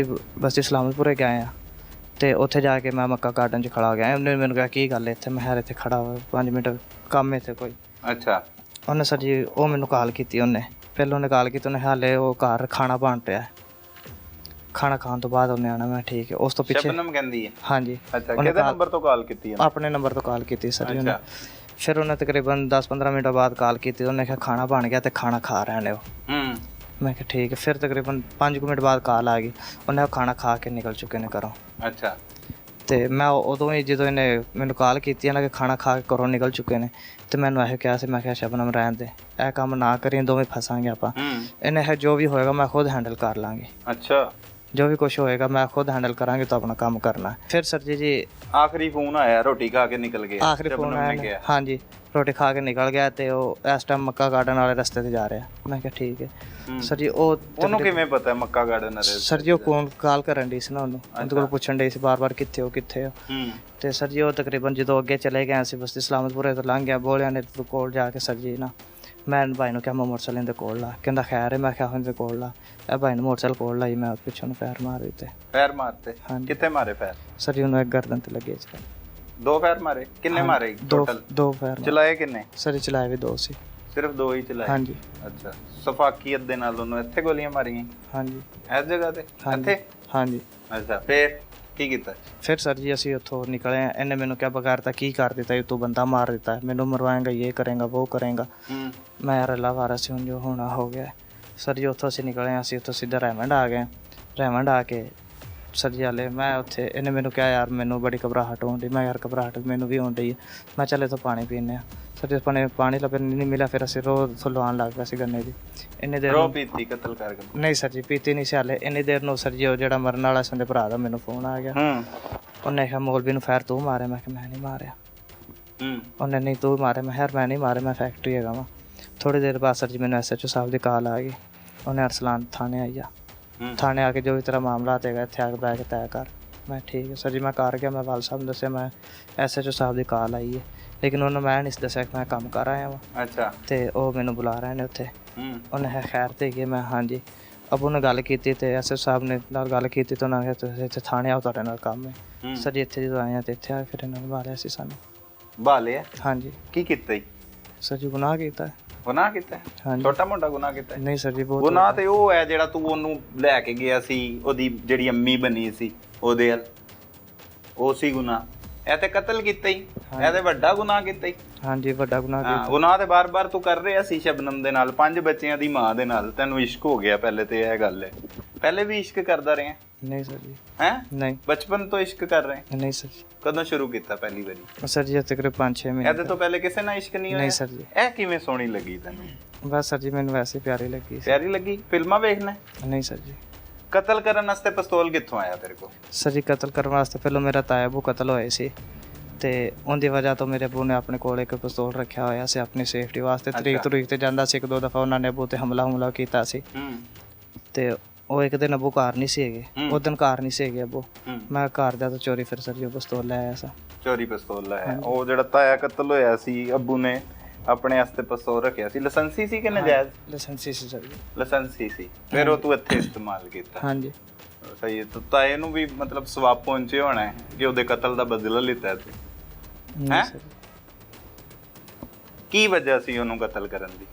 ਬਸਤੀ ਸਲਾਮਤਪੁਰੇ ਗਏ ਆ ਤੇ ਉੱਥੇ ਜਾ ਕੇ ਮੈਂ ਮੱਕਾ ਗਾਰਡਨ 'ਚ ਖੜਾ ਹੋ ਗਿਆ। ਉਹਨੇ ਮੈਨੂੰ ਕਿਹਾ ਕੀ ਗੱਲ ਇੱਥੇ? ਮੈਂ ਯਾਰ ਇੱਥੇ ਖੜਾ ਹੋ 5 ਮਿੰਟ ਕੰਮ ਇੱਥੇ ਕੋਈ। ਅੱਛਾ। ਉਹਨੇ ਸਰ ਜੀ ਉਹ ਮੈਨੂੰ ਕਾਲ ਕੀਤੀ। ਉਹਨੇ ਪਹਿਲਾਂ ਉਹਨੇ ਕਾਲ ਕੀਤੀ, ਉਹਨੇ ਹਾਲੇ ਉਹ ਘਰ ਖਾਣਾ ਬਣ ਰਿਹਾ, ਖਾਣਾ ਖਾਣ ਤੋਂ ਬਾਅਦ ਉਹਨੇ ਆਉਣਾ। ਮੈਂ ਠੀਕ ਹੈ। ਉਸ ਤੋਂ ਪਿੱਛੇ ਸ਼ਬਨਮ ਕਹਿੰਦੀ ਹੈ? ਹਾਂਜੀ। ਅੱਛਾ, ਕਿਹਦੇ ਨੰਬਰ ਤੋਂ ਕਾਲ ਕੀਤੀ ਹੈ? ਆਪਣੇ ਨੰਬਰ ਤੋਂ ਕਾਲ ਕੀਤੀ ਸਰ ਜੀ ਉਹਨੇ। ਫਿਰ ਉਹਨੇ ਤਕਰੀਬਨ 10-15 ਮਿੰਟ ਬਾਅਦ ਕਾਲ ਕੀਤੀ। ਉਹਨੇ ਕਿਹਾ ਖਾਣਾ ਬਣ ਗਿਆ ਤੇ ਖਾਣਾ ਖਾ ਰਹੇ ਨੇ ਉਹ। ਮੈਂ ਕਿਹਾ ਠੀਕ ਹੈ। ਫਿਰ ਤਕਰੀਬਨ 5 ਮਿੰਟ ਬਾਅਦ ਕਾਲ ਆ ਗਈ, ਉਹਨੇ ਖਾਣਾ ਖਾ ਕੇ ਨਿਕਲ ਚੁੱਕੇ ਨੇ ਘਰੋਂ। ਅੱਛਾ। ਤੇ ਮੈਂ ਉਦੋਂ ਹੀ ਜਦੋਂ ਇਹਨੇ ਮੈਨੂੰ ਕਾਲ ਕੀਤੀ ਨਾ ਕਿ ਖਾਣਾ ਖਾ ਕੇ ਘਰੋਂ ਨਿਕਲ ਚੁੱਕੇ ਨੇ ਤੇ ਮੈਨੂੰ ਇਹੋ ਕਿਹਾ ਸੀ, ਮੈਂ ਕਿਹਾ ਸ਼ਬਨਮ ਰਹਿਣ ਦੇ, ਇਹ ਕੰਮ ਨਾ ਕਰੀਂ, ਦੋਵੇਂ ਫਸਾਂਗੇ ਆਪਾਂ। ਇਹਨੇ ਇਹ ਜੋ ਵੀ ਹੋਏਗਾ ਮੈਂ ਖੁਦ ਹੈਂਡਲ ਕਰ ਲਾਂਗੀ। ਅੱਛਾ। ਜੋ ਵੀ ਕੁਛ ਹੋਏਗਾ ਮੈਂ ਖੁਦ ਹੈਂਡਲ ਕਰਾਂਗੇ, ਤਾਂ ਆਪਣਾ ਕੰਮ ਕਰਨਾ। ਫਿਰ ਸਰ ਜੀ ਆਖਰੀ ਫੋਨ ਆਇਆ, ਰੋਟੀ ਖਾ ਕੇ ਨਿਕਲ ਗਿਆ? ਆਖਰੀ ਫੋਨ ਆਇਆ, ਹਾਂਜੀ, ਰੋਟੀ ਖਾ ਕੇ ਨਿਕਲ ਗਿਆ ਤੇ ਉਹ ਇਸ ਟਾਈਮ ਮੱਕਾ ਗਾਰਡਨ ਵਾਲੇ ਰਸਤੇ ਤੇ ਜਾ ਰਿਹਾ। ਮੈਂ ਕਿਹਾ ਠੀਕ ਹੈ। ਸਰ ਜੀ ਉਹਨੂੰ ਕਿਵੇਂ ਪਤਾ ਮੱਕਾ ਗਾਰਡਨ ਵਾਲੇ? ਸਰ ਜੀ ਉਹ ਕੋਲ ਕਾਲ ਕਰਨ ਡਈ ਸੀ ਨਾ ਉਹਨੂੰ, ਉਹਦੇ ਕੋਲ ਪੁੱਛਣ ਡਈ ਸੀ ਬਾਰ-ਬਾਰ ਕਿੱਥੇ ਹੋ ਕਿੱਥੇ ਹੋ। ਤੇ ਸਰ ਜੀ ਉਹ ਤਕਰੀਬਨ ਜਦੋਂ ਅੱਗੇ ਚਲੇ ਗਏ ਅਸੀਂ ਬਸਤੀ ਸਲਾਮਤਪੁਰੇ ਤੋਂ ਲੰਘ ਗਿਆ, ਬੋਲਿਆ ਨੇ ਕੋਲ ਜਾ ਕੇ ਸਰ ਜੀ ਨਾ ਮੈਂ ਭਾਈ ਨੂੰ ਕਿਹਾ ਮੈਂ ਮੋਟਰਸਾਈਕਲ ਦੇ ਕੋਲ ਲਾ। ਕਹਿੰਦਾ ਖੈਰ ਹੈ। ਮੈਂ ਕਿਹਾ ਉਹਦੇ ਕੋਲ ਲਾ। ਇਹ ਭਾਈ ਨੂੰ ਮੋਟਰਸਾਈਕਲ ਕੋਲ ਲਾਈ, ਮੈਂ ਪਿੱਛੋਂ ਨੂੰ ਫੈਰ ਮਾਰ ਦਿੱਤੇ। ਫੈਰ ਮਾਰਤੇ? ਹਾਂਜੀ। ਕਿੱਥੇ ਮਾਰੇ ਫੈਰ? ਸਰ ਜੀ ਉਹਨੂੰ ਇੱਕ ਗਰਦਨ ਤੇ ਲੱਗੇ ਸੀ। 2 ਫੈਰ ਮਾਰੇ? ਕਿੰਨੇ ਮਾਰੇ ਟੋਟਲ? 2 ਫੈਰ ਚਲਾਏ ਕਿੰਨੇ? ਸਰ ਜੀ ਚਲਾਏ ਵੀ 2 ਸੀ। ਸਿਰਫ 2 ਹੀ ਚਲਾਏ? ਹਾਂਜੀ। ਅੱਛਾ, ਸਫਾਕੀਅਤ ਦੇ ਨਾਲ ਉਹਨੂੰ ਇੱਥੇ ਗੋਲੀਆਂ ਮਾਰੀਆਂ? ਹਾਂਜੀ। ਇਸ ਜਗ੍ਹਾ ਤੇ ਇੱਥੇ? ਹਾਂਜੀ। ਅੱਛਾ, ਫਿਰ ਕੀ ਕੀਤਾ? ਫਿਰ ਸਰ ਜੀ ਅਸੀਂ ਉੱਥੋਂ ਨਿਕਲੇ। ਇਹਨੇ ਮੈਨੂੰ ਕਿਹਾ ਬਗੈਰ ਤਾਂ ਕੀ ਕਰ ਦਿੱਤਾ, ਤੂੰ ਬੰਦਾ ਮਾਰ ਦਿੱਤਾ, ਮੈਨੂੰ ਮਰਵਾਏਂਗਾ, ਇਹ ਕਰੇਗਾ ਉਹ ਕਰੇਗਾ। ਮੈਂ ਯਾਰ ਅੱਲਾ ਵਾਰਾ ਸੀ, ਹੁਣ ਜੋ ਹੋਣਾ ਹੋ ਗਿਆ। ਸਰ ਜੀ ਉੱਥੋਂ ਅਸੀਂ ਨਿਕਲੇ, ਅਸੀਂ ਉੱਥੋਂ ਸਿੱਧਾ ਰੈਮੰਡ ਆ ਗਏ। ਰੈਮੰਡ ਆ ਕੇ ਸਰ ਜੀ ਹਾਲੇ ਮੈਂ ਉੱਥੇ ਇਹਨੇ ਮੈਨੂੰ ਕਿਹਾ ਯਾਰ ਮੈਨੂੰ ਬੜੀ ਘਬਰਾਹਟ ਹੋਣ ਡਈ। ਮੈਂ ਯਾਰ ਘਬਰਾਹਟ ਮੈਨੂੰ ਵੀ ਹੋਣ ਡਈ ਹੈ। ਮੈਂ ਚੱਲ ਇੱਥੋਂ ਪਾਣੀ ਪੀਂਦੇ ਹਾਂ। ਸਰ ਜੀ ਪਾਣੀ ਲੱਭੇ ਨਹੀਂ ਮਿਲਿਆ। ਫਿਰ ਅਸੀਂ ਰੋਜ਼ ਉੱਥੋਂ ਲਵਾਉਣ ਲੱਗ ਪਿਆ ਸੀ ਗੰਨੇ ਦੀ। ਇੰਨੀ ਦੇਰ ਪੀਤੀ ਕਤਲ ਕਰ ਗਏ? ਨਹੀਂ ਸਰ ਜੀ, ਪੀਤੀ ਨਹੀਂ ਸੀ ਹਾਲੇ। ਇੰਨੀ ਦੇਰ ਨੂੰ ਸਰ ਜੀ ਉਹ ਜਿਹੜਾ ਮਰਨ ਵਾਲਾ ਸੀ ਉਹਦੇ ਭਰਾ ਦਾ ਮੈਨੂੰ ਫੋਨ ਆ ਗਿਆ। ਉਹਨੇ ਕਿਹਾ ਮੌਲਵੀ ਨੂੰ ਫੈਰ ਤੂੰ ਮਾਰਿਆ? ਮੈਂ ਕਿਹਾ ਮੈਂ ਨਹੀਂ ਮਾਰਿਆ। ਹੂੰ ਉਹਨੇ ਨਹੀਂ ਤੂੰ ਮਾਰਿਆ। ਮੈਂ ਯਾਰ ਮੈਂ ਨਹੀਂ ਮਾਰਿਆ, ਮੈਂ ਫੈਕਟਰੀ ਹੈਗਾ ਵਾ। ਥੋੜ੍ਹੀ ਦੇਰ ਬਾਅਦ ਸਰ ਜੀ ਮੈਨੂੰ SHO ਸਾਹਿਬ ਦੀ ਕਾਲ ਆ ਗਈ। ਉਹਨੇ ਅਰਸਲਾਨ ਥਾਣੇ ਆਈਆ। ਥਾਣੇ ਆ ਕੇ ਜੋ ਵੀ ਤੇਰਾ ਮਾਮਲਾ ਹੈਗਾ ਇੱਥੇ ਆ ਕੇ ਬਹਿ ਕੇ ਤੈਅ ਕਰ। ਮੈਂ ਠੀਕ ਹੈ ਸਰ ਜੀ। ਮੈਂ ਕਰ ਗਿਆ। ਮੈਂ ਵਾਲ ਸਾਹਿਬ ਨੂੰ ਦੱਸਿਆ ਮੈਂ SHO ਸਾਹਿਬ ਦੀ ਕਾਲ ਆਈ ਹੈ, ਲੇਕਿਨ ਉਹਨੂੰ ਮੈਂ ਨਹੀਂ ਦੱਸਿਆ ਕਿ ਮੈਂ ਕੰਮ ਕਰ ਆਇਆ ਵਾਂ। ਅੱਛਾ। ਤੇ ਉਹ ਮੈਨੂੰ ਬੁਲਾ ਰਹੇ ਨੇ ਉੱਥੇ। ਉਹਨੇ ਖੈਰ ਤੇ ਗਏ। ਮੈਂ ਹਾਂਜੀ। ਅਬ ਉਹਨੇ ਗੱਲ ਕੀਤੀ ਤੇ SHO ਸਾਹਿਬ ਨੇ ਨਾਲ ਗੱਲ ਕੀਤੀ ਤੇ ਉਹਨਾਂ ਨੇ ਕਿਹਾ ਤੁਸੀਂ ਇੱਥੇ ਥਾਣੇ ਆਓ, ਤੁਹਾਡੇ ਨਾਲ ਕੰਮ ਹੈ। ਸਰ ਜੀ ਇੱਥੇ ਜਦੋਂ ਆਏ ਆ ਤੇ ਇੱਥੇ ਆ ਕੇ ਫਿਰ ਇਹਨਾਂ ਨੇ ਬਾਲਿਆ ਸੀ ਸਾਨੂੰ। ਬਾਲਿਆ? ਹਾਂਜੀ। ਕੀ ਕੀਤਾ ਜੀ? ਸਰ ਜੀ ਗੁਨਾਹ ਕੀਤਾ। ਗੁਨਾਹ ਕੀਤਾ? ਹਾਂਜੀ। ਛੋਟਾ ਮੋਟਾ ਗੁਨਾਹ ਕੀਤਾ? ਨਹੀਂ ਸਰ ਜੀ ਬਹੁਤ ਗੁਨਾਹ ਤੇ ਉਹ ਹੈ ਜਿਹੜਾ ਤੂੰ ਉਹਨੂੰ ਲੈ ਕੇ ਗਿਆ ਸੀ, ਉਹਦੀ ਜਿਹੜੀ ਅੰਮੀ ਬਣੀ ਸੀ ਉਹਦੇ ਵੱਲ, ਉਹ ਸੀ ਗੁਨਾਹ। ਇਹ ਤੇ ਕਤਲ ਕੀਤਾ ਹੀ, ਇਹ ਤੇ ਵੱਡਾ ਗੁਨਾਹ ਕੀਤਾ ਹੀ। ਹਾਂਜੀ ਵੱਡਾ ਗੁਨਾਹ ਕੀਤਾ। ਗੁਨਾਹ ਤੇ ਬਾਰ-ਬਾਰ ਤੂੰ ਕਰ ਰਿਹਾ ਸੀ ਸ਼ਬਨਮ ਦੇ ਨਾਲ, 5 ਬੱਚਿਆਂ ਦੀ ਮਾਂ ਦੇ ਨਾਲ। ਤੈਨੂੰ ਇਸ਼ਕ ਹੋ ਗਿਆ ਪਹਿਲੇ ਤੇ ਇਹ ਗੱਲ ਹੈ। ਪਹਿਲੇ ਵੀ ਇਸ਼ਕ ਕਰਦਾ ਰਿਹਾ? ਨਹੀਂ ਸਰ ਜੀ। ਹੈ? ਨਹੀਂ। ਬਚਪਨ ਤੋਂ ਇਸ਼ਕ ਕਰ ਰਹੇ? ਨਹੀਂ ਸਰ ਜੀ। ਕਦੋਂ ਸ਼ੁਰੂ ਕੀਤਾ ਪਹਿਲੀ ਵਾਰੀ? ਸਰ ਜੀ ਤਕਰੀਬਨ 5-6 ਮਹੀਨੇ। ਇਹਦੇ ਤੋਂ ਪਹਿਲੇ ਕਿਸੇ ਨਾਲ ਇਸ਼ਕ ਨਹੀਂ ਹੋਇਆ? ਨਹੀਂ ਸਰ ਜੀ। ਇਹ ਕਿਵੇਂ ਸੋਹਣੀ ਲੱਗੀ ਤੈਨੂੰ? ਬਸ ਸਰ ਜੀ ਮੈਨੂੰ ਵੈਸੇ ਪਿਆਰੀ ਲੱਗੀ ਸੀ। ਪਿਆਰੀ ਲੱਗੀ? ਫਿਲਮਾਂ ਵੇਖਣਾ? ਨਹੀਂ ਸਰ ਜੀ। ਕਤਲ ਕਰਨ ਵਾਸਤੇ ਪਿਸਤੌਲ ਕਿੱਥੋਂ ਆਇਆ ਤੇਰੇ ਕੋਲ? ਸਰ ਜੀ ਕਤਲ ਕਰਨ ਵਾਸਤੇ ਪਹਿਲਾਂ ਮੇਰਾ ਤਾਇਆ ਬੂ ਕਤਲ ਹੋਏ ਸੀ ਤੇ ਉਹਦੀ ਵਜ੍ਹਾ ਤੋਂ ਮੇਰੇ ਅੱਬੂ ਨੇ ਆਪਣੇ ਕੋਲ ਇੱਕ ਪਿਸਤੌਲ ਰੱਖਿਆ ਹੋਇਆ ਸੀ ਆਪਣੀ ਸੇਫਟੀ ਵਾਸਤੇ। ਤਰੀਕ ਤੇ ਜਾਂਦਾ ਸੀ। 1-2 ਦਫਾ ਉਹਨਾਂ ਨੇ ਅੱਬੂ ਤੇ ਹਮਲਾ ਕੀਤਾ ਸੀ। ਤੇ ਉਹ ਇੱਕ ਦਿਨ ਅੱਬੂ ਘਰ ਨਹੀਂ ਸੀ ਹੈਗੇ। ਉਹ ਦਿਨ ਘਰ ਨਹੀਂ ਸੀ ਹੈਗੇ ਅੱਬੂ। ਮੈਂ ਘਰ ਜਾ ਤੋਂ ਚੋਰੀ ਫਿਰ ਸਰ ਜੀ ਉਹ ਪਿਸਤੌਲ ਲੈ ਆਇਆ ਸਾਂ। ਚੋਰੀ ਪਿਸਤੌਲ ਲਾਇਆ? ਉਹ ਜਿਹੜਾ ਤਾਇਆ ਕਤਲ ਹੋਇਆ ਸੀ, ਅੱਬੂ ਨੇ ਆਪਣੇ ਵਾਸਤੇ ਪਿਸਤੌਲ ਰੱਖਿਆ ਸੀ। ਲਾਇਸੈਂਸੀ ਸੀ ਕਿ ਨਜਾਇਜ਼? ਲਾਇਸੈਂਸੀ ਸੀ ਸਰ ਜੀ। ਲਾਇਸੈਂਸੀ ਸੀ, ਫਿਰ ਉਹ ਤੂੰ ਇੱਥੇ ਇਸਤੇਮਾਲ ਕੀਤਾ? ਹਾਂਜੀ। ਸਹੀ ਹੈ। ਤਾਏ ਨੂੰ ਵੀ ਮਤਲਬ ਸਵਾਬ ਪਹੁੰਚੇ ਹੋਣਾ ਹੈ ਕਿ ਉਹਦੇ ਕਤਲ ਦਾ ਬਦਲਾ ਲਿੱਤਾ ਤੂੰ? ਨਹੀਂ ਸਰ। ਕੀ ਵਜ੍ਹਾ ਸੀ ਉਹਨੂੰ ਕਤਲ ਕਰਨ ਦੀ?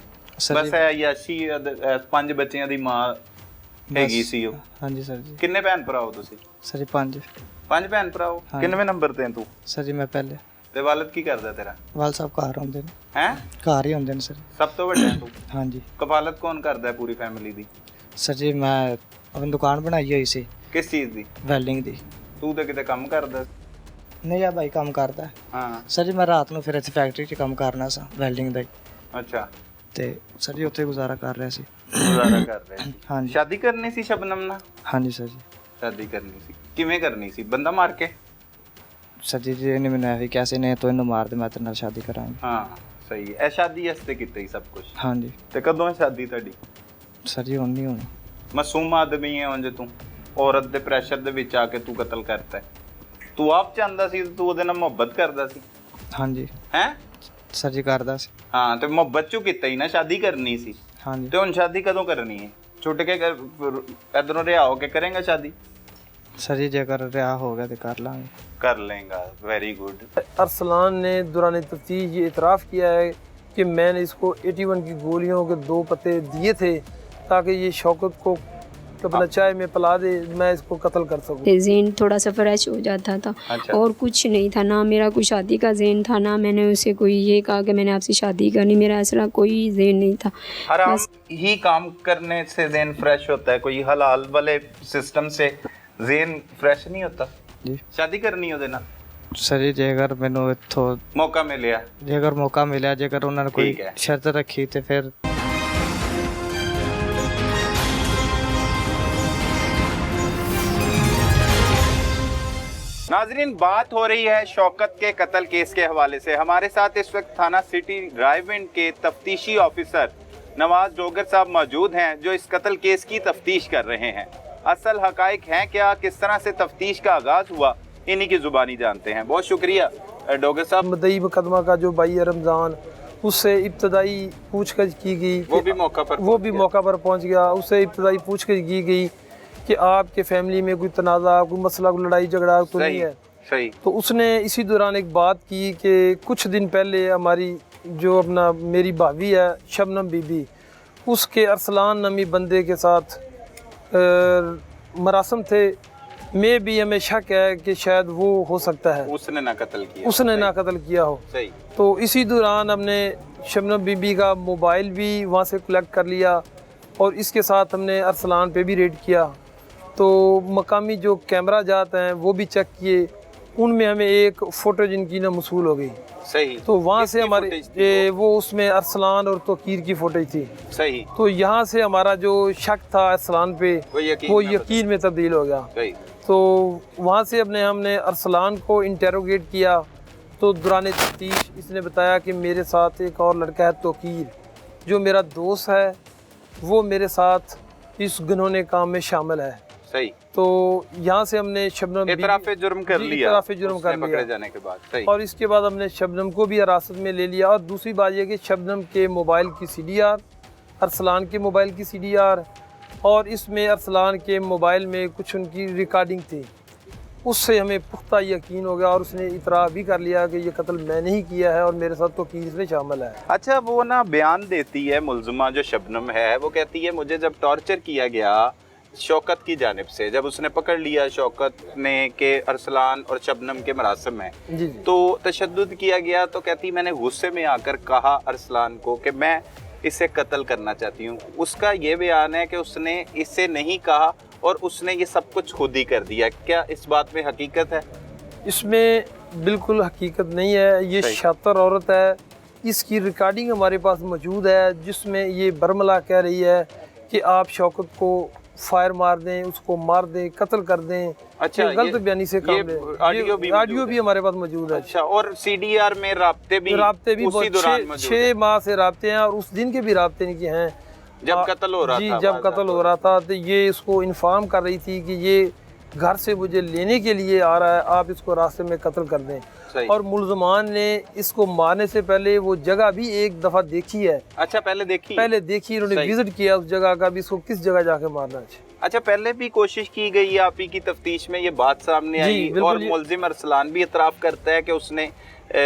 ਬਸ ਇਹ ਯਾਸ਼ੀ 5 ਬੱਚਿਆਂ ਦੀ ਮਾਂ ਹੈਗੀ ਸੀ ਉਹ? ਹਾਂਜੀ ਸਰ ਜੀ। ਕਿੰਨੇ ਭੈਣ ਭਰਾ ਹੋ ਤੁਸੀਂ? ਸਰ ਜੀ 5 ਭੈਣ ਭਰਾ ਹੋ? ਕਿੰਨਵੇਂ ਨੰਬਰ ਤੇ ਤੂੰ? ਸਰ ਜੀ ਮੈਂ ਪਹਿਲੇ। ਤੇ ਵਾਲਿਦ ਕੀ ਕਰਦਾ ਤੇਰਾ? ਵਾਲ ਸਾਹਿਬ ਘਰ ਹੁੰਦੇ ਨੇ। ਹੈ? ਘਰ ਹੀ ਹੁੰਦੇ ਨੇ ਸਰ। ਸਭ ਤੋਂ ਵੱਡਾ ਤੂੰ? ਹਾਂਜੀ। ਕਫਾਲਤ ਕੌਣ ਕਰਦਾ ਹੈ ਪੂਰੀ ਫੈਮਿਲੀ ਦੀ? ਸਰ ਜੀ ਮੈਂ ਆਪਣੀ ਦੁਕਾਨ ਬਣਾਈ ਹੋਈ ਸੀ। ਕਿਸ ਚੀਜ਼ ਦੀ? ਵੈਲਡਿੰਗ ਦੀ। ਤੂੰ ਤਾਂ ਕਿਤੇ ਕੰਮ ਕਰਦਾ? ਨਹੀਂ ਆ ਭਾਈ ਕੰਮ ਕਰਦਾ। ਹਾਂ। ਸਰ ਜੀ ਮੈਂ ਰਾਤ ਨੂੰ ਫਿਰ ਇੱਥੇ ਫੈਕਟਰੀ 'ਚ ਕੰਮ ਕਰਨਾ ਸੀ ਵੈਲਡਿੰਗ ਦਾ ਹੀ। ਅੱਛਾ। ਤੇ ਸਰ ਜੀ ਉੱਥੇ ਗੁਜ਼ਾਰਾ ਕਰ ਰਿਹਾ ਸੀ। ਗੁਜ਼ਾਰਾ ਕਰ ਰਿਹਾ ਸੀ? ਹਾਂਜੀ। ਸ਼ਾਦੀ ਕਰਨੀ ਸੀ ਸ਼ਬਨਮ ਨਾਲ? ਹਾਂਜੀ ਸਰ ਜੀ। ਸ਼ਾਦੀ ਕਰਨੀ ਸੀ। ਕਿਵੇਂ ਕਰਨੀ ਸੀ? ਬੰਦਾ ਮਾਰ ਕੇ? ਸਰ ਜੀ ਇਹਨੇ ਮੈਨੂੰ ਇਹ ਵੀ ਕਿਹਾ ਸੀ ਨੇ ਤੂੰ ਇਹਨੂੰ ਮਾਰ ਦੇ ਮੈਂ ਤੇਰੇ ਨਾਲ ਸ਼ਾਦੀ ਕਰਾਂਗੀ। ਹਾਂ ਸਹੀ ਹੈ। ਇਹ ਸ਼ਾਦੀ ਵਾਸਤੇ ਕੀਤਾ ਹੀ ਸਭ ਕੁਝ? ਹਾਂਜੀ। ਤੇ ਕਦੋਂ ਹੈ ਸ਼ਾਦੀ ਤੁਹਾਡੀ? ਸਰ ਜੀ ਹੁਣ ਨਹੀਂ ਹੋਣੀ। ਮਾਸੂਮ ਆਦਮੀ ਹੈ ਉਂਝ ਤੂੰ, ਔਰਤ ਦੇ ਪ੍ਰੈਸ਼ਰ ਦੇ ਵਿੱਚ ਆ ਕੇ ਤੂੰ ਕਤਲ ਕਰਤਾ ਹੈ। ਤੂੰ ਆਪ ਚਾਹੁੰਦਾ ਸੀ, ਤੂੰ ਉਹਦੇ ਨਾਲ ਮੁਹੱਬਤ ਕਰਦਾ ਸੀ? ਹਾਂਜੀ। ਹੈ? ਸਰ ਜੀ ਕਰਦਾ ਸੀ। ਹਾਂ ਤੇ ਮੁਹੱਬਤ ਚੋਂ ਕੀਤਾ ਹੀ ਨਾ, ਸ਼ਾਦੀ ਕਰਨੀ ਸੀ। ਹਾਂਜੀ। ਤੇ ਹੁਣ ਸ਼ਾਦੀ ਕਦੋਂ ਕਰਨੀ ਹੈ? ਛੁੱਟ ਕੇ ਇਧਰੋਂ ਰਿਹਾ ਹੋ ਕੇ ਕਰੇਗਾ ਸ਼ਾਦੀ? सर जी जेकर रिहा हो गया तो कर लाएंगे। कर लेंगा। Very good. अरसलान ने दौरान तफ्तीश ये इतराफ़ किया है कि मैंने इसको 81 की गोलियों के 2 पत्ते दिए थे ताकि ये शौकत को अपना चाय में पिला दे, मैं इसको कत्ल कर सकूं। ज़हन थोड़ा सा फ्रेश हो जाता था। अच्छा। और कुछ नहीं था, ना मेरा कोई शादी का ज़हन था, ना मैंने उसे कोई ये कहा कि मैंने आपसे शादी करनी, मेरा ऐसा कोई ज़हन नहीं था। हराम ही काम करने से ज़हन फ्रेश होता है, कोई हलाल वाले सिस्टम से ज़हन फ्रेश नहीं होता। जी। शादी करनी ਉਹਦੇ ਨਾਲ? सर जी जेकर मैनू इत्थों मौका मिलिया, जेकर मौका मिलिया, जेकर उन्होंने कोई ठीक है। शर्त रखी तो फिर नाजरीन, बात हो रही है शौकत के कत्ल केस के हवाले से। हमारे साथ इस वक्त थाना सिटी रायविंड के तफ्तीशी ऑफिसर नवाज डोगर साहब मौजूद हैं, जो इस कत्ल केस की तफ्तीश कर रहे हैं। असल हकाइक हैं क्या, किस तरह से तफ्तीश का आगाज हुआ, इन्हीं की जुबानी जानते हैं। बहुत शुक्रिया डोगर साहब। मदई मुकदमा का जो भाई रमज़ान, उससे इब्तदाई पूछताछ की गई, वो भी मौका पर पहुंच गया। उससे इब्तदाई पूछताछ की गई कि आपके फैमिली में कोई तनाज़ा, कोई मसला, कोई लड़ाई झगड़ा तो नहीं है? सही। तो उसने इसी दौरान एक बात की कि कुछ दिन पहले हमारी जो अपना मेरी भाभी है शबनम बीबी, उसके अरसलान नामी बंदे के साथ मरासम थे। में भी हमें शक है कि शायद वो हो सकता है उसने ना कत्ल किया हो। सही। तो इसी दौरान हमने शबनम बीबी का मोबाइल भी वहाँ से कलेक्ट कर लिया और इसके साथ हमने अरसलान पे भी रेड किया। तो मकामी जो कैमरा जात हैं वो भी चेक किए, उनमें हमें एक फ़ोटो जिनकी ना मसूल हो गई। सही। तो वहाँ से हमारे वो उसमें अरसलान और तोकीर की फ़ोटो थी। सही। तो यहाँ से हमारा जो शक था अरसलान पे वो यकीन में तब्दील हो गया। सही। तो वहाँ से हमने अरसलान को इंटेरोगेट किया। तो दौरान तफ्तीश इसने बताया कि मेरे साथ एक और लड़का है तोकीर, जो मेरा दोस्त है, वो मेरे साथ इस घिनौने काम में शामिल है। सही। तो यहाँ से हमने शबनम इतराफ़े जुर्म कर लिया, इतराफ़े जुर्म कर लिया पकड़े जाने के बाद। सही। और इसके बाद हमने शबनम को भी हिरासत में ले लिया। और दूसरी बात यह कि शबनम के मोबाइल की CDR, अरसलान के मोबाइल की CDR, और इसमें अरसलान के मोबाइल में कुछ उनकी रिकॉर्डिंग थी, उससे हमें पुख्ता यकीन हो गया और उसने इतराफ़ भी कर लिया कि ये कत्ल मैंने ही किया है और मेरे साथ तो केस में शामिल है। अच्छा, वो ना बयान देती है मुल्ज़िमा जो शबनम है, वो कहती है मुझे जब टॉर्चर किया गया शौकत की जानिब से, जब उसने पकड़ लिया शौकत ने कि अरसलान और शबनम के मरासिम हैं, जी। तो तशद्दुद किया गया, तो कहती मैंने गुस्से में आकर कहा अरसलान को कि मैं इसे कत्ल करना चाहती हूँ। उसका ये बयान है कि उसने इसे नहीं कहा और उसने ये सब कुछ खुद ही कर दिया। क्या इस बात में हकीकत है? इसमें बिल्कुल हकीकत नहीं है। ये शातिर औरत है। इसकी रिकॉर्डिंग हमारे पास मौजूद है जिसमें ये बरमला कह रही है कि आप शौकत को फायर मार दें, उसको मार दें, कत्ल कर दें। अच्छा, गलत बयानी से काम ले। ऑडियो भी हमारे पास मौजूद है। अच्छा, और CDR में राब्ते भी उसी दौरान मौजूद 6 माह से राब्ते हैं और उस दिन के भी राब्ते नहीं किए हैं जब कत्ल हो रहा था। जब कत्ल हो रहा था तो ये इसको इन्फॉर्म कर रही थी कि ये घर से मुझे लेने के लिए आ रहा है, आप इसको रास्ते में कत्ल कर दें। और मुल्ज़मान ने इसको मारने से पहले वो जगह भी एक दफ़ा देखी है। अच्छा, पहले देखी उन्होंने विजिट किया उस जगह का भी, इसको किस जगह जाके मारना है। अच्छा, पहले भी कोशिश की गई, आप ही की तफ्तीश में ये बात सामने आई और मुल्ज़िम अरसलान भी इतराफ़ करता है कि उसने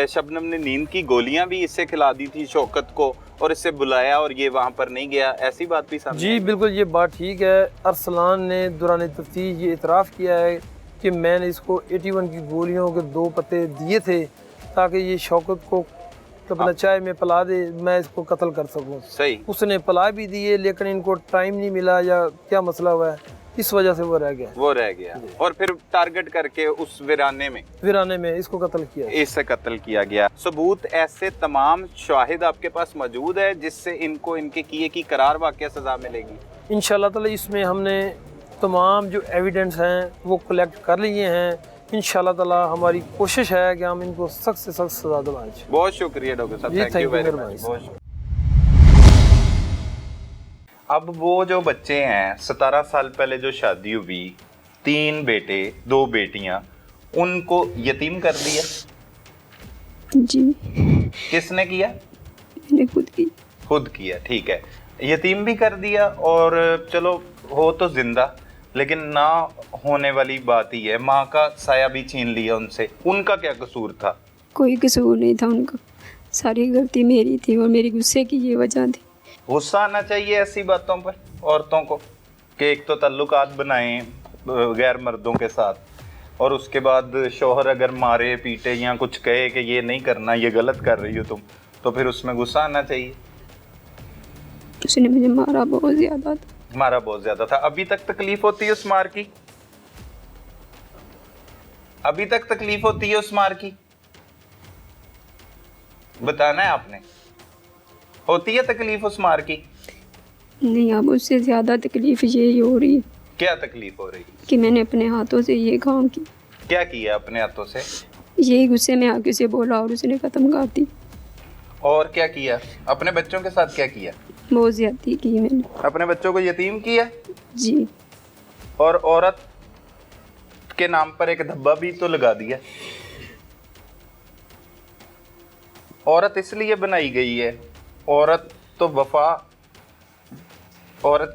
शबनम ने नींद की गोलियां भी इससे खिला दी थी शौकत को और इससे बुलाया और ये वहाँ पर नहीं गया, ऐसी बात भी सामने? जी बिल्कुल, ये बात ठीक है। अरसलान ने दौरान तफ्तीश ये इतराफ़ किया है कि मैंने इसको 81 की गोलियों के 2 पत्ते दिए थे ताकि ये शौकत को अपना चाय में पिला दे, मैं इसको कत्ल कर सकूं। सही। उसने पिला भी दिए लेकिन इनको टाइम नहीं मिला या क्या मसला हुआ है, इस वजह से वो रह गया और फिर टारगेट करके उस वीराने में इसको कत्ल किया गया। सबूत ऐसे तमाम शाहिद आपके पास मौजूद है जिससे इनको इनके किए की करार वाक़या सज़ा मिलेगी इंशाअल्लाह ताला। इसमें हमने तमाम जो एविडेंस हैं वो कलेक्ट कर लिए हैं। इंशाअल्लाह ताला हमारी कोशिश है कि हम इनको सख्त से सख्त सज़ा दिलाएं। बहुत शुक्रिया डॉक्टर साहब, थैंक यू वेरी मच। अब वो जो बच्चे हैं 17 साल पहले जो शादी हुई, 3 बेटे 2 बेटियां, उनको यतीम कर दिया? जी। किसने किया? मैंने खुद किया, ठीक है। यतीम भी कर दिया और चलो हो तो जिंदा, लेकिन ना होने वाली बात ही है, माँ का साया भी छीन लिया उनसे। उनका क्या कसूर था? कोई कसूर नहीं था उनका, सारी गलती मेरी थी और मेरी गुस्से की ये वजह थी। गुस्सा आना चाहिए ऐसी बातों पर औरतों को कि एक तो तल्लुकात बनाएं गैर मर्दों के साथ और उसके बाद शौहर अगर मारे पीटे या कुछ कहे कि ये नहीं करना, ये गलत कर रही हो तुम, तो फिर उसमें गुस्सा आना चाहिए। उसने मुझे मारा बहुत ज़्यादा था। अभी तक तकलीफ होती है उस मार की? अभी तक तकलीफ होती है उस मार की? बताना है आपने, होती है तकलीफ उस मार की? नहीं, अब उससे ज़्यादा तकलीफ यही हो रही है। क्या तकलीफ हो रही है? कि मैंने अपने हाथों से ये काम की। क्या किया अपने हाथों से? यही गुस्से में आके उसे बोला और उसने खत्म कर दी। और क्या किया? अपने बच्चों के साथ क्या किया? बहुत ज्यादती की मैंने। अपने बच्चों को यतीम किया? जी। और औरत के नाम पर एक धब्बा भी तो लगा दिया। औरत इसलिए बनाई गई है, औरत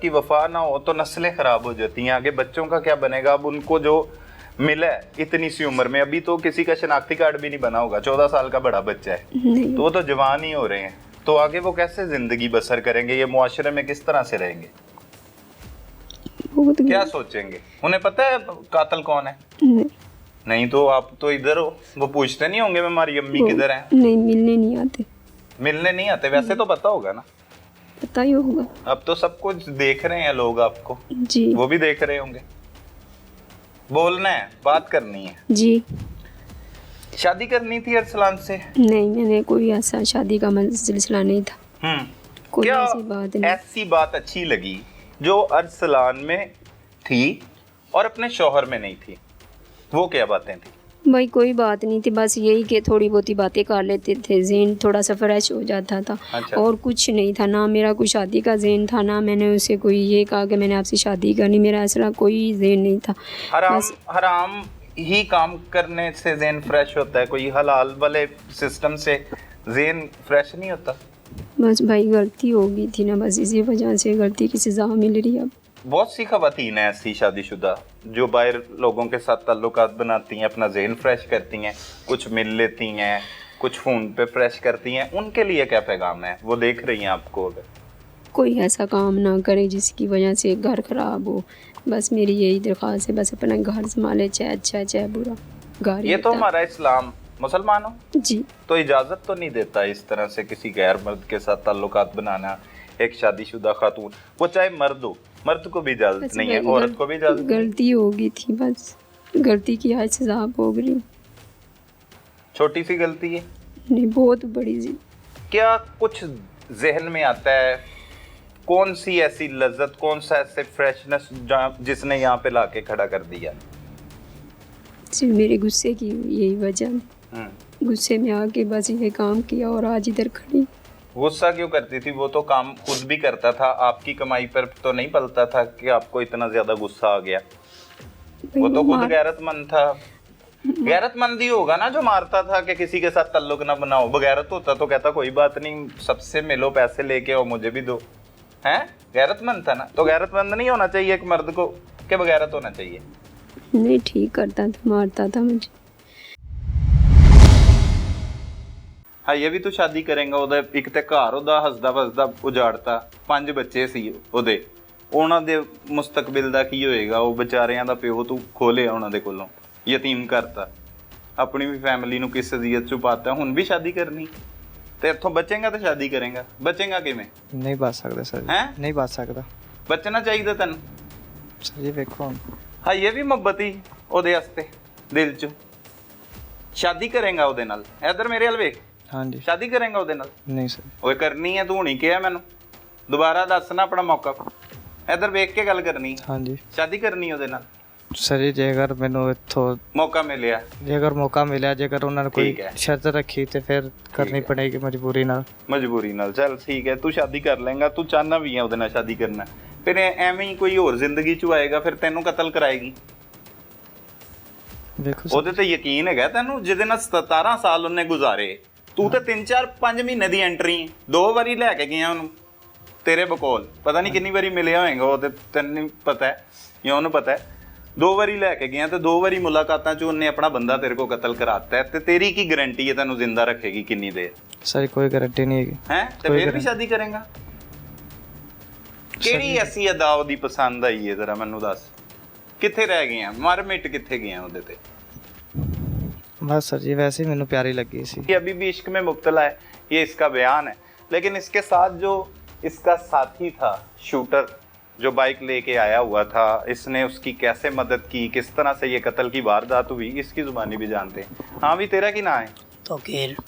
की वफा ना हो तो नस्लें खराब हो जाती हैं, आगे बच्चों का क्या बनेगा? अब उनको जो मिला है इतनी सी उम्र में, अभी तो किसी का शनाख्ती कार्ड भी नहीं बना होगा, 14 साल का बड़ा बच्चा है, तो वो तो जवान ही हो रहे हैं, तो आगे वो कैसे जिंदगी बसर करेंगे? ये मुआशरे में किस तरह से रहेंगे? क्या सोचेंगे? उन्हें पता है कातिल कौन है? नहीं तो आप तो इधर हो, वो पूछते नहीं होंगे हमारी अम्मी किधर है? नहीं, मिलने नहीं आते। वैसे तो पता होगा ना? पता ही होगा। अब तो सब कुछ देख रहे हैं लोग आपको जी, वो भी देख रहे होंगे। बोलना है, बात करनी है जी। शादी करनी थी अरसलान से? नहीं, मैंने कोई ऐसा शादी का सिलसिला नहीं था। कोई क्या ऐसी बात नहीं। ऐसी बात अच्छी लगी जो अरसलान में थी और अपने शौहर में नहीं थी, वो क्या बातें थी? भाई कोई बात नहीं थी, बस यही कि थोड़ी बहुत बातें कर लेते थे, ज़हन थोड़ा सा फ्रेश हो जाता था। अच्छा। और कुछ नहीं था, ना मेरा कोई शादी का ज़हन था, ना मैंने उसे कोई ये कहा कि मैंने आपसे शादी करनी, मेरा ऐसा कोई ज़हन नहीं था। हराम ही काम करने से ज़हन फ्रेश होता है, कोई हलाल वाले सिस्टम से ज़हन फ्रेश नहीं होता। बस भाई गलती हो गई थी ना, बस इसी वजह से गलती की सज़ा मिल रही है अब। बहुत सी खवातीन हैं ऐसी शादीशुदा जो बाहर लोगों के साथ ताल्लुकात बनाती हैं, अपना ज़हन फ्रेश करती हैं, कुछ मिल लेती हैं, कुछ फ़ोन पे फ्रेश करती हैं, उनके लिए क्या पैगाम है? वो देख रही हैं आपको। अगर कोई ऐसा काम ना करे जिसकी वजह से घर ख़राब हो, बस मेरी यही दरख्वास्त है, बस अपना घर संभाले, चाहे अच्छा चाहे बुरा घर। ये तो हमारा इस्लाम, मुसलमान हो जी, तो इजाज़त तो नहीं देता इस तरह से किसी गैर मर्द के साथ ताल्लुकात बनाना। एक शादीशुदा खातून, वो चाहे मर्द हो, मर्द को भी इजाज़त बस नहीं है, भाई औरत को भी इजाज़त नहीं। गलती हो गई थी, बस गलती की आज सज़ा भोग रही हूँ। छोटी सी गलती है, नहीं बहुत बड़ी सी। क्या कुछ जहन में आता है? कौन सी ऐसी लज्जत, कौन सा ऐसे फ्रेशनेस जिसने यहाँ पे लाके खड़ा कर दिया? सिर्फ मेरे गुस्से की यही वजह, गुस्से में आके बस ये काम किया और आज इधर खड़ी। गुस्सा क्यों करती थी? वो तो काम खुद भी करता था, आपकी कमाई पर तो नहीं पलता था कि आपको इतना ज्यादा गुस्सा आ गया। वो तो खुद गैरतमंद था। गैरतमंद ही होगा ना जो मारता था कि किसी के साथ ताल्लुक ना बनाओ। बगैरत होता तो कहता कोई बात नहीं, सबसे मिलो, पैसे लेके आओ, मुझे भी दो। हैं? गैरतमंद था ना। तो गैरतमंद नहीं होना चाहिए एक मर्द को, कि बगैरत होना चाहिए? नहीं, ठीक करता था, मारता था मुझे। हाँ, ये भी तो शादी करेंगा। ਉਹਦਾ ਇੱਕ ਤੇ ਘਰ ਉਹਦਾ ਹੱਸਦਾ ਵਸਦਾ ਉਜਾੜਤਾ, 5 ਬੱਚੇ ਸੀ ਉਹਦੇ, ਉਹਨਾਂ ਦੇ ਮੁਸਤਕਬਲ ਦਾ ਕੀ ਹੋਏਗਾ? ਉਹ ਵਿਚਾਰਿਆਂ ਦਾ ਪਿਓ ਤੂੰ ਖੋਲਿਆ ਉਹਨਾਂ ਦੇ ਕੋਲੋਂ, ਯਤੀਮ ਕਰਤਾ, ਆਪਣੀ ਵੀ ਫੈਮਿਲੀ ਨੂੰ ਕਿਸ ਅਜ਼ੀਅਤ ਚ ਪਾਤਾ। ਹੁਣ ਵੀ ਸ਼ਾਦੀ ਕਰਨੀ ਤੇ ਇੱਥੋਂ ਬਚੇਗਾ ਤਾਂ ਸ਼ਾਦੀ ਕਰੇਗਾ। ਬਚੇਗਾ ਕਿਵੇਂ? ਨਹੀਂ ਬਚ ਸਕਦਾ ਸਰ, ਹੈਂ? ਨਹੀਂ ਬਚ ਸਕਦਾ ਬਚਣਾ ਚਾਹੀਦਾ ਤੈਨੂੰ। ਸਰ ਜੀ ਵੇਖੋ ਹੁਣ ਹਾਂ, ਇਹ ਵੀ ਮੁਹੱਬਤ ਹੀ ਉਹਦੇ ਵਾਸਤੇ ਦਿਲ ਚ। ਸ਼ਾਦੀ ਕਰੇਗਾ ਉਹਦੇ ਨਾਲ? ਇੱਧਰ ਮੇਰੇ ਵੱਲ ਵੇਖ। ਹਾਂਜੀ। ਸ਼ਾਦੀ ਕਰੇਗਾ ਉਹਦੇ ਨਾਲ? ਨਹੀਂ ਸਰ। ਓਏ ਕਰਨੀ ਹੈ, ਤੂੰ ਹੁਣੀ ਕਿਹਾ ਮੈਨੂੰ, ਦੁਬਾਰਾ ਦੱਸਣਾ ਆਪਣਾ ਮੌਕਾ। ਇੱਧਰ ਵੇਖ ਕੇ ਗੱਲ ਕਰਨੀ। ਹਾਂਜੀ ਸ਼ਾਦੀ ਕਰਨੀ ਉਹਦੇ ਨਾਲ? ਸਰ ਜੀ ਜੇਕਰ ਮੈਨੂੰ ਇੱਥੋਂ ਮੌਕਾ ਮਿਲਿਆ, ਜੇਕਰ ਮੌਕਾ ਮਿਲਿਆ, ਜੇਕਰ ਉਹਨਾਂ ਨੇ ਕੋਈ ਠੀਕ ਹੈ। ਸ਼ਰਤ ਰੱਖੀ ਤੇ ਫਿਰ ਕਰਨੀ ਪੜੇਗੀ ਮਜਬੂਰੀ ਨਾਲ। ਮਜਬੂਰੀ ਨਾਲ। ਚੱਲ ਠੀਕ ਹੈ, ਤੂੰ ਸ਼ਾਦੀ ਕਰ ਲੇਗਾ, ਤੂੰ ਚਾਹਨਾ ਵੀ ਹੈ ਉਹਦੇ ਨਾਲ ਸ਼ਾਦੀ ਕਰਨਾ, ਫਿਰ ਐਵੇਂ ਹੀ ਕੋਈ ਹੋਰ ਜ਼ਿੰਦਗੀ ਚ ਆਏਗਾ, ਫਿਰ ਤੈਨੂੰ ਕਤਲ ਕਰਾਏਗੀ। ਵੇਖੋ ਸਰ, ਉਹਦੇ ਤੇ ਯਕੀਨ ਹੈਗਾ ਤੈਨੂੰ, ਜਿਹਦੇ ਨਾਲ 17 ਸਾਲ ਉਹਨੇ ਗੁਜ਼ਾਰੇ। ਤੂੰ ਤਾਂ 3-4-5 ਮਹੀਨੇ ਦੀ ਐਂਟਰੀ, 2 ਵਾਰੀ ਲੈ ਕੇ ਗਿਆ ਉਹਨੂੰ ਤੇਰੇ ਬਕੌਲ, ਪਤਾ ਨਹੀਂ ਕਿੰਨੀ ਵਾਰੀ ਮਿਲਿਆ ਹੋਏਗਾ ਉਹ, ਤੇ ਤੈਨੂੰ ਪਤਾ ਹੈ ਜਾਂ ਉਹਨੂੰ ਪਤਾ ਹੈ। 2 ਵਾਰੀ ਲੈ ਕੇ ਗਿਆ ਤੇ 2 ਵਾਰੀ ਮੁਲਾਕਾਤਾਂ 'ਚ ਉਹਨੇ ਆਪਣਾ ਬੰਦਾ ਤੇਰੇ ਕੋਲ ਕਤਲ ਕਰਾਤਾ ਹੈ, ਤੇ ਤੇਰੀ ਕੀ ਗਾਰੰਟੀ ਹੈ ਤੈਨੂੰ ਜ਼ਿੰਦਾ ਰੱਖੇਗੀ ਕਿੰਨੀ ਦੇਰ? ਸਰ ਕੋਈ ਗਾਰੰਟੀ ਨਹੀਂ ਹੈਗੀ। ਹੈ ਤੇ ਫਿਰ ਵੀ ਸ਼ਾਦੀ ਕਰੇਗਾ? ਕਿਹੜੀ ਐਸੀ ਅਦਾ ਉਹਦੀ ਪਸੰਦ ਆਈ ਹੈ ਜ਼ਰਾ ਮੈਨੂੰ ਦੱਸ। ਕਿੱਥੇ ਰਹਿ ਗਏ ਆ, ਮਰ ਮਿਟ ਕਿੱਥੇ ਗਏ ਆ ਉਹਦੇ ਤੇ? बस सर जी वैसे ही मैंने प्यारी लगी सी। ये अभी भी इश्क में मुब्तला है, ये इसका बयान है। लेकिन इसके साथ जो इसका साथी था, शूटर जो बाइक लेके आया हुआ था, इसने उसकी कैसे मदद की, किस तरह से ये कत्ल की वारदात हुई, इसकी जुबानी भी जानते हैं। हाँ भी, तेरा की ना है तो कीर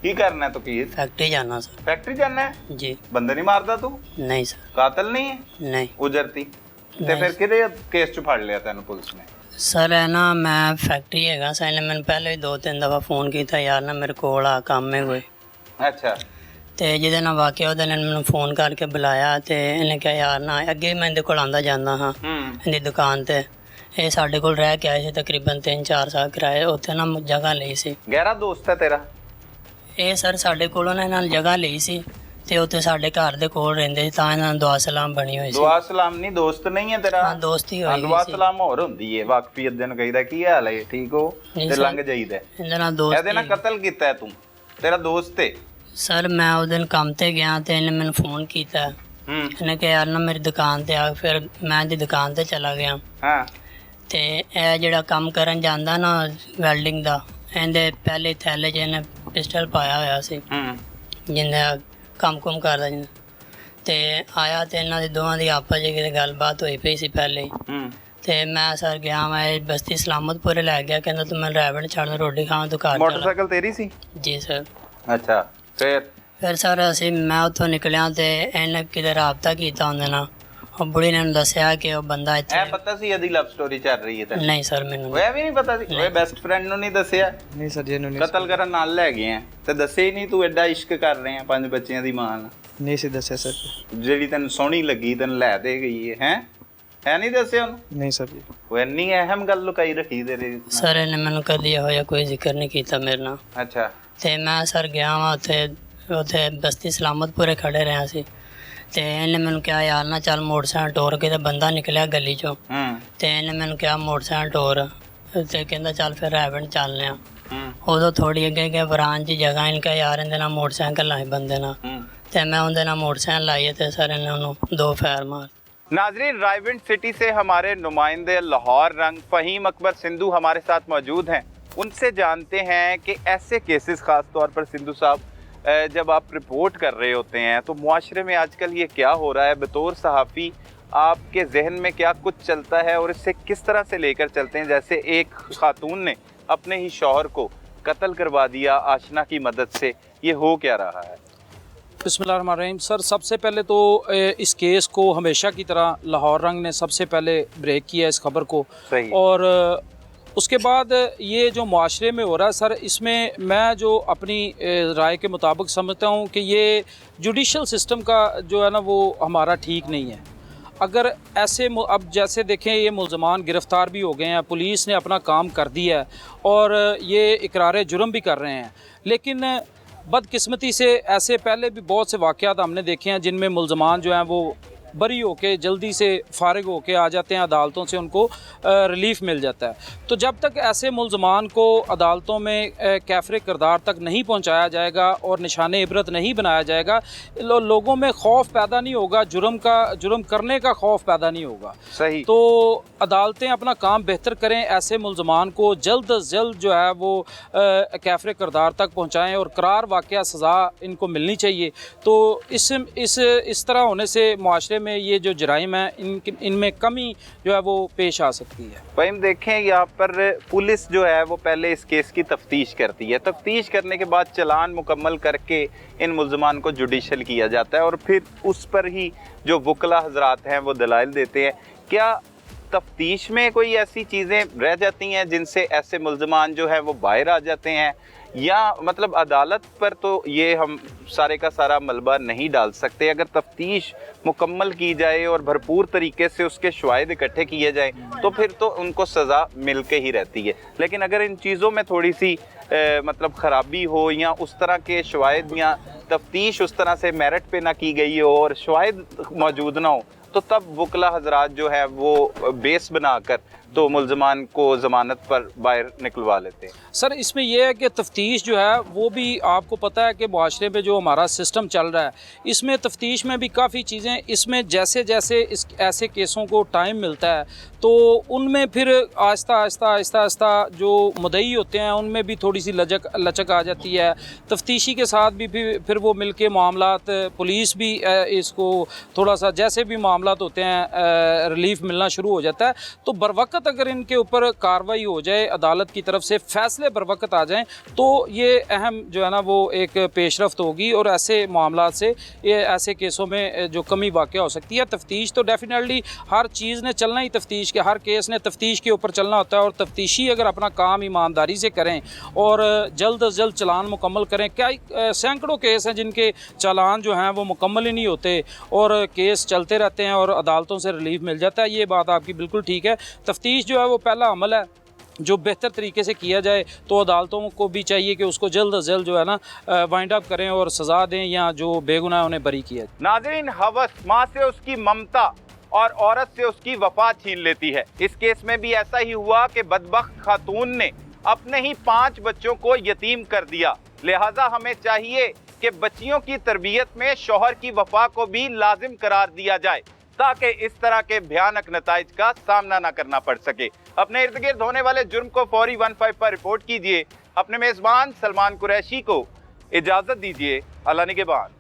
की करना है? तो कीर फैक्ट्री जाना सर। फैक्ट्री जाना है? जी। बंदे नहीं मारदा तू? नहीं सर। कातल नहीं है? नहीं उजरती ते फिर किदे केस च फड़ लिया तैनू पुलिस ने? सर है ना, मैं फैक्ट्री हैगा सर ने मैंने पहले भी 2-3 दफ़ा फ़ोन किया यार ना मेरे को आ काम में कोई। अच्छा। तो जिहदे नाल वाकया ਉਹਦੇ ਨੇ ਮੈਨੂੰ फ़ोन करके बुलाया तो इन्हें कहा यार ना अगे मैं इहदे कोल आंदा जांदा हाँ इहदी दुकान ते, ये साडे कोल रह के आए थे तकरीबन 3-4 साल किराए उत्थे ना जगह ਲਈ ਸੀ। गहरा दोस्त है तेरा? ਇਹ ਸਰ ਸਾਡੇ ਕੋਲੋਂ ਨਾ ਇਹਨਾਂ ਨਾਲ ਜਗ੍ਹਾ ਲਈ ਸੀ ਤੇ ਉੱਥੇ ਸਾਡੇ ਘਰ ਦੇ ਕੋਲ ਰਹਿੰਦੇ ਸੀ, ਤਾਂ ਇਹਨਾਂ ਨਾਲ ਦੁਆ ਸਲਾਮ ਬਣੀ ਹੋਈ ਸੀ। ਦੁਆ ਸਲਾਮ ਨਹੀਂ, ਦੋਸਤ ਨਹੀਂ ਹੈ ਤੇਰਾ? ਹਾਂ ਦੋਸਤੀ ਹੋਈ ਦੁਆ ਸੀ। ਸਲਾਮ ਹੋਰ ਹੁੰਦੀ ਹੈ, ਵਾਕਫੀਅਤ ਦੇ ਨੂੰ ਕਹੀਦਾ ਕੀ ਹਾਲ ਹੈ, ਠੀਕ ਹੋ, ਨਹੀਂ ਤੇ ਸਰ, ਲੰਘ ਜਾਈਦਾ। ਇਹਦੇ ਨਾਲ ਦੋਸਤੀ। ਇਹਦੇ ਨਾਲ ਕਤਲ ਕੀਤਾ ਹੈ ਤੂੰ, ਤੇਰਾ ਦੋਸਤ ਹੈ? ਸਰ ਮੈਂ ਉਹ ਦਿਨ ਕੰਮ ਤੇ ਗਿਆ ਤੇ ਇਹਨੇ ਮੈਨੂੰ ਫੋਨ ਕੀਤਾ, ਇਹਨੇ ਕਿਹਾ ਯਾਰ ਨਾ ਮੇਰੀ ਦੁਕਾਨ ਤੇ ਆ। ਫਿਰ ਮੈਂ ਦੀ ਦੁਕਾਨ ਤੇ ਚਲਾ ਗਿਆ। ਹਾਂ। ਤੇ ਇਹ ਜਿਹੜਾ ਕੰਮ ਕਰਨ ਜਾਂਦਾ ਨਾ ਵੈਲਡਿੰਗ ਦਾ, ਇਹਦੇ ਪਹਿਲੇ ਥੈਲੇ 'ਚ ਇਹਨੇ ਪਿਸਟਲ ਪਾਇਆ ਹੋਇਆ ਸੀ, ਜਿੰਨਾ ਕੰਮ ਕੁਮ ਕਰਦਾ ਜਿੰਨਾ। ਤੇ ਆਇਆ ਤੇ ਇਹਨਾਂ ਦੇ ਦੋਵਾਂ ਦੀ ਆਪਸ 'ਚ ਕਿਤੇ ਗੱਲਬਾਤ ਹੋਈ ਪਈ ਸੀ ਪਹਿਲੇ ਹੀ। ਤੇ ਮੈਂ ਸਰ ਗਿਆ, ਮੈਂ ਬਸਤੀ ਸਲਾਮਤਪੁਰੇ ਲੈ ਗਿਆ, ਕਹਿੰਦਾ ਤੂੰ ਮੈਨੂੰ ਰੈਵਣ ਛੱਡ ਰੋਟੀ ਖਾਣ ਤੂੰ ਘਰ। ਮੋਟਰਸਾਈਕਲ ਤੇਰੀ ਸੀ? ਜੀ ਸਰ। ਅੱਛਾ, ਫਿਰ ਫਿਰ ਸਰ ਅਸੀਂ ਮੈਂ ਉੱਥੋਂ ਨਿਕਲਿਆ ਤੇ ਇਹਨੇ ਕਿਤੇ ਰਾਬਤਾ ਕੀਤਾ ਉਹਦੇ ਨਾਲ, और बुढ़ी ने दसिया कि वो बंदा ਐ इतने ਪਤਾ ਸੀ ਇਹਦੀ ਲਵ ਸਟੋਰੀ ਚੱਲ ਰਹੀ ਹੈ ਤਾਂ नहीं सर मैंने ਹੋਇਆ ਵੀ ਨਹੀਂ ਪਤਾ ਸੀ ਓਏ ਬੈਸਟ ਫਰੈਂਡ ਨੂੰ ਨਹੀਂ ਦੱਸਿਆ ਨਹੀਂ ਸਰ ਜੀ ਇਹਨੂੰ ਨਹੀਂ ਕਤਲ ਕਰਨ ਨਾਲ ਲੈ ਗਏ ਆ ਤੇ ਦੱਸੇ ਹੀ ਨਹੀਂ ਤੂੰ ਐਡਾ ਇਸ਼ਕ ਕਰ ਰਹੇ ਆ 5 ਬੱਚਿਆਂ ਦੀ ਮਾਂ ਨਾਲ ਨਹੀਂ ਸੀ ਦੱਸਿਆ ਸਰ ਜਿਹੜੀ ਤੈਨੂੰ ਸੋਹਣੀ ਲੱਗੀ ਤੈਨੂੰ ਲੈ ਦੇ ਗਈ ਹੈ ਨਹੀਂ ਦੱਸਿਆ ਉਹਨੂੰ ਨਹੀਂ ਸਰ ਜੀ ਉਹ ਇੰਨੀ ਅਹਿਮ ਗੱਲ ਲੁਕਾਈ ਰੱਖੀ ਤੇਰੇ सर इन्हें मैंने कदी होया कोई जिक्र नहीं किया मेरे ना ਅੱਛਾ ਤੇ ਮੈਂ ਸਰ ਗਿਆ ਵਾਂ ਉੱਥੇ ਬਸਤੀ ਸਲਾਮਤਪੁਰੇ ਖੜੇ ਰਿਹਾ ਸੀ ਤੇ ਇਹਨੇ ਮੈਨੂੰ ਕਿਹਾ ਯਾਰ ਨਾ ਚੱਲ ਮੋਟਰਸਾਈਕਲ ਟੋਰ ਕੇ ਤੇ ਬੰਦਾ ਨਿਕਲਿਆ ਗਲੀ ਚੋਂ ਤੇ ਇਹਨੇ ਮੈਨੂੰ ਕਿਹਾ ਮੋਟਰਸਾਈਕਲ ਟੋਰ ਤੇ ਕਹਿੰਦਾ ਚੱਲ ਫਿਰ ਰੈਵਨ ਚੱਲਦੇ ਆ ਉਦੋਂ ਥੋੜੀ ਅੱਗੇ ਗਏ ਬਰਾਂਚ ਦੀ ਜਗ੍ਹਾ ਇਹਨੇ ਕਿਹਾ ਯਾਰ ਇਹਦੇ ਨਾਲ ਮੋਟਰਸਾਈਕਲ ਲਾਏ ਬੰਦੇ ਨਾਲ ਤੇ ਮੈਂ ਉਹਦੇ ਨਾਲ ਮੋਟਰਸਾਈਕਲ ਲਾਈ ਤੇ ਸਰ ਇਹਨੇ ਉਹਨੂੰ 2 ਫਾਇਰ ਮਾਰ नाजरीन रायविंड सिटी से हमारे नुमाइंदे लाहौर रंग फ़हीम अकबर सिंधु हमारे साथ मौजूद हैं। उनसे जानते हैं कि ऐसे केसेस ख़ास तौर पर सिंधु साहब जब आप रिपोर्ट कर रहे होते हैं तो मुआशरे में आजकल ये क्या हो रहा है, बतौर सहाफ़ी आपके जहन में क्या कुछ चलता है और इससे किस तरह से लेकर चलते हैं। जैसे एक खातून ने अपने ही शौहर को कत्ल करवा दिया आशना की मदद से, ये हो क्या रहा है? बिस्मिल्लाहिर्रहमानिर्रहीम। सर सबसे पहले तो इस केस को हमेशा की तरह लाहौर रंग ने सबसे पहले ब्रेक किया इस खबर को, और उसके बाद ये जो मुआशरे में हो रहा है सर, इसमें मैं जो अपनी राय के मुताबिक समझता हूँ कि ये जुडिशल सिस्टम का जो है ना वो हमारा ठीक नहीं है। अगर ऐसे अब जैसे देखें ये मुल्ज़मान गिरफ़्तार भी हो गए हैं, पुलिस ने अपना काम कर दिया है और ये इकरार जुर्म भी कर रहे हैं, लेकिन बदकिस्मती से ऐसे पहले भी बहुत से वाक़यात हमने देखे हैं जिनमें मुल्ज़मान जो हैं वो बरी होके जल्दी से फ़ारिग होके आ जाते हैं, अदालतों से उनको रिलीफ़ मिल जाता है। तो जब तक ऐसे मुल्ज़मान को अदालतों में कैफ़रे किरदार तक नहीं पहुंचाया जाएगा और निशान इबरत नहीं बनाया जाएगा, लोगों में खौफ पैदा नहीं होगा, जुर्म करने का खौफ पैदा नहीं होगा। सही। तो अदालतें अपना काम बेहतर करें, ऐसे मुल्ज़मान को जल्द अज जल्द जो है वो कैफ़रे किरदार तक पहुँचाएँ और करार वाक़या सज़ा इनको मिलनी चाहिए। तो इस तरह होने से मुआशरे में ये जो जराइम है इनमें कमी जो है वो पेश आ सकती है। भाई हम देखें यहाँ पर पुलिस जो है वो पहले इस केस की तफ्तीश करती है, तफ्तीश करने के बाद चालान मुकम्मल करके इन मुल्ज़मान को जुडिशल किया जाता है और फिर उस पर ही जो वकला हजरात हैं वो दलाइल देते हैं। क्या तफ्तीश में कोई ऐसी चीज़ें रह जाती हैं जिनसे ऐसे मुल्ज़मान जो है वो बाहर आ जाते हैं, या मतलब अदालत पर तो ये हम सारे का सारा मलबा नहीं डाल सकते। अगर तफ्तीश मुकम्मल की जाए और भरपूर तरीके से उसके शवाहिद इकट्ठे किए जाएँ तो फिर तो उनको सज़ा मिल के ही रहती है। लेकिन अगर इन चीज़ों में थोड़ी सी मतलब ख़राबी हो या उस तरह के शवाहिद या तफ्तीश उस तरह से मेरिट पे ना की गई हो और शवाहिद मौजूद ना हो, तो तब वकला हजरात जो है वो बेस बनाकर तो मुल्ज़मान को ज़मानत पर बाहर निकलवा लेते हैं। सर इसमें यह है कि तफ्तीश जो है वो भी आपको पता है कि मुआशरे में जो हमारा सिस्टम चल रहा है इसमें तफ्तीश में भी काफ़ी चीज़ें, इसमें जैसे जैसे ऐसे केसों को टाइम मिलता है तो उनमें फिर आहिस्ता जो मुद्दई होते हैं उनमें भी थोड़ी सी लचक आ जाती है। तफ्तीशी के साथ भी फिर वो मिल के मामलात, पुलिस भी इसको थोड़ा सा जैसे भी मामलात होते हैं रिलीफ मिलना शुरू हो जाता है। तो बर वक्त अगर इनके ऊपर कार्रवाई हो जाए, अदालत की तरफ से फैसले बर वक्त आ जाएं, तो ये अहम जो है ना वो एक पेशरफ्त होगी और ऐसे मामलात से ये ऐसे केसों में जो कमी वाक़या हो सकती है। तफ्तीश तो डेफिनेटली हर चीज़ ने चलना ही, तफ्तीश के हर केस ने तफ्तीश के ऊपर चलना होता है और तफ्तीशी अगर अपना काम ईमानदारी से करें और जल्द अज जल्द चालान मुकम्मल करें, क्या सैकड़ों केस हैं जिनके चालान जो हैं वो मुकम्मल ही नहीं होते और केस चलते रहते हैं और अदालतों से रिलीफ मिल जाता है। ये बात आपकी बिल्कुल ठीक है। तफ्तीश जो है वो पहला अमल है जो बेहतर तरीके से किया जाए तो अदालतों को भी चाहिए कि उसको जल्द अज जल्द जो है ना वाइंड अप करें और सज़ा दें या जो बेगुनाह उन्हें बरी किया। नाज़रीन, हवस माँ से उसकी ममता और औरत से उसकी वफा छीन लेती है। इस केस में भी ऐसा ही हुआ कि बदबख्त खातून ने अपने ही 5 बच्चों को यतीम कर दिया। लिहाजा हमें चाहिए कि बच्चियों की तरबियत में शौहर की वफा को भी लाजिम करार दिया जाए ताकि इस तरह के भयानक नताइज का सामना न करना पड़ सके। अपने इर्द गिर्द होने वाले जुर्म को फौरी 15 पर रिपोर्ट कीजिए। अपने मेज़बान सलमान कुरैशी को इजाज़त दीजिए। अल्लाह निगहबान।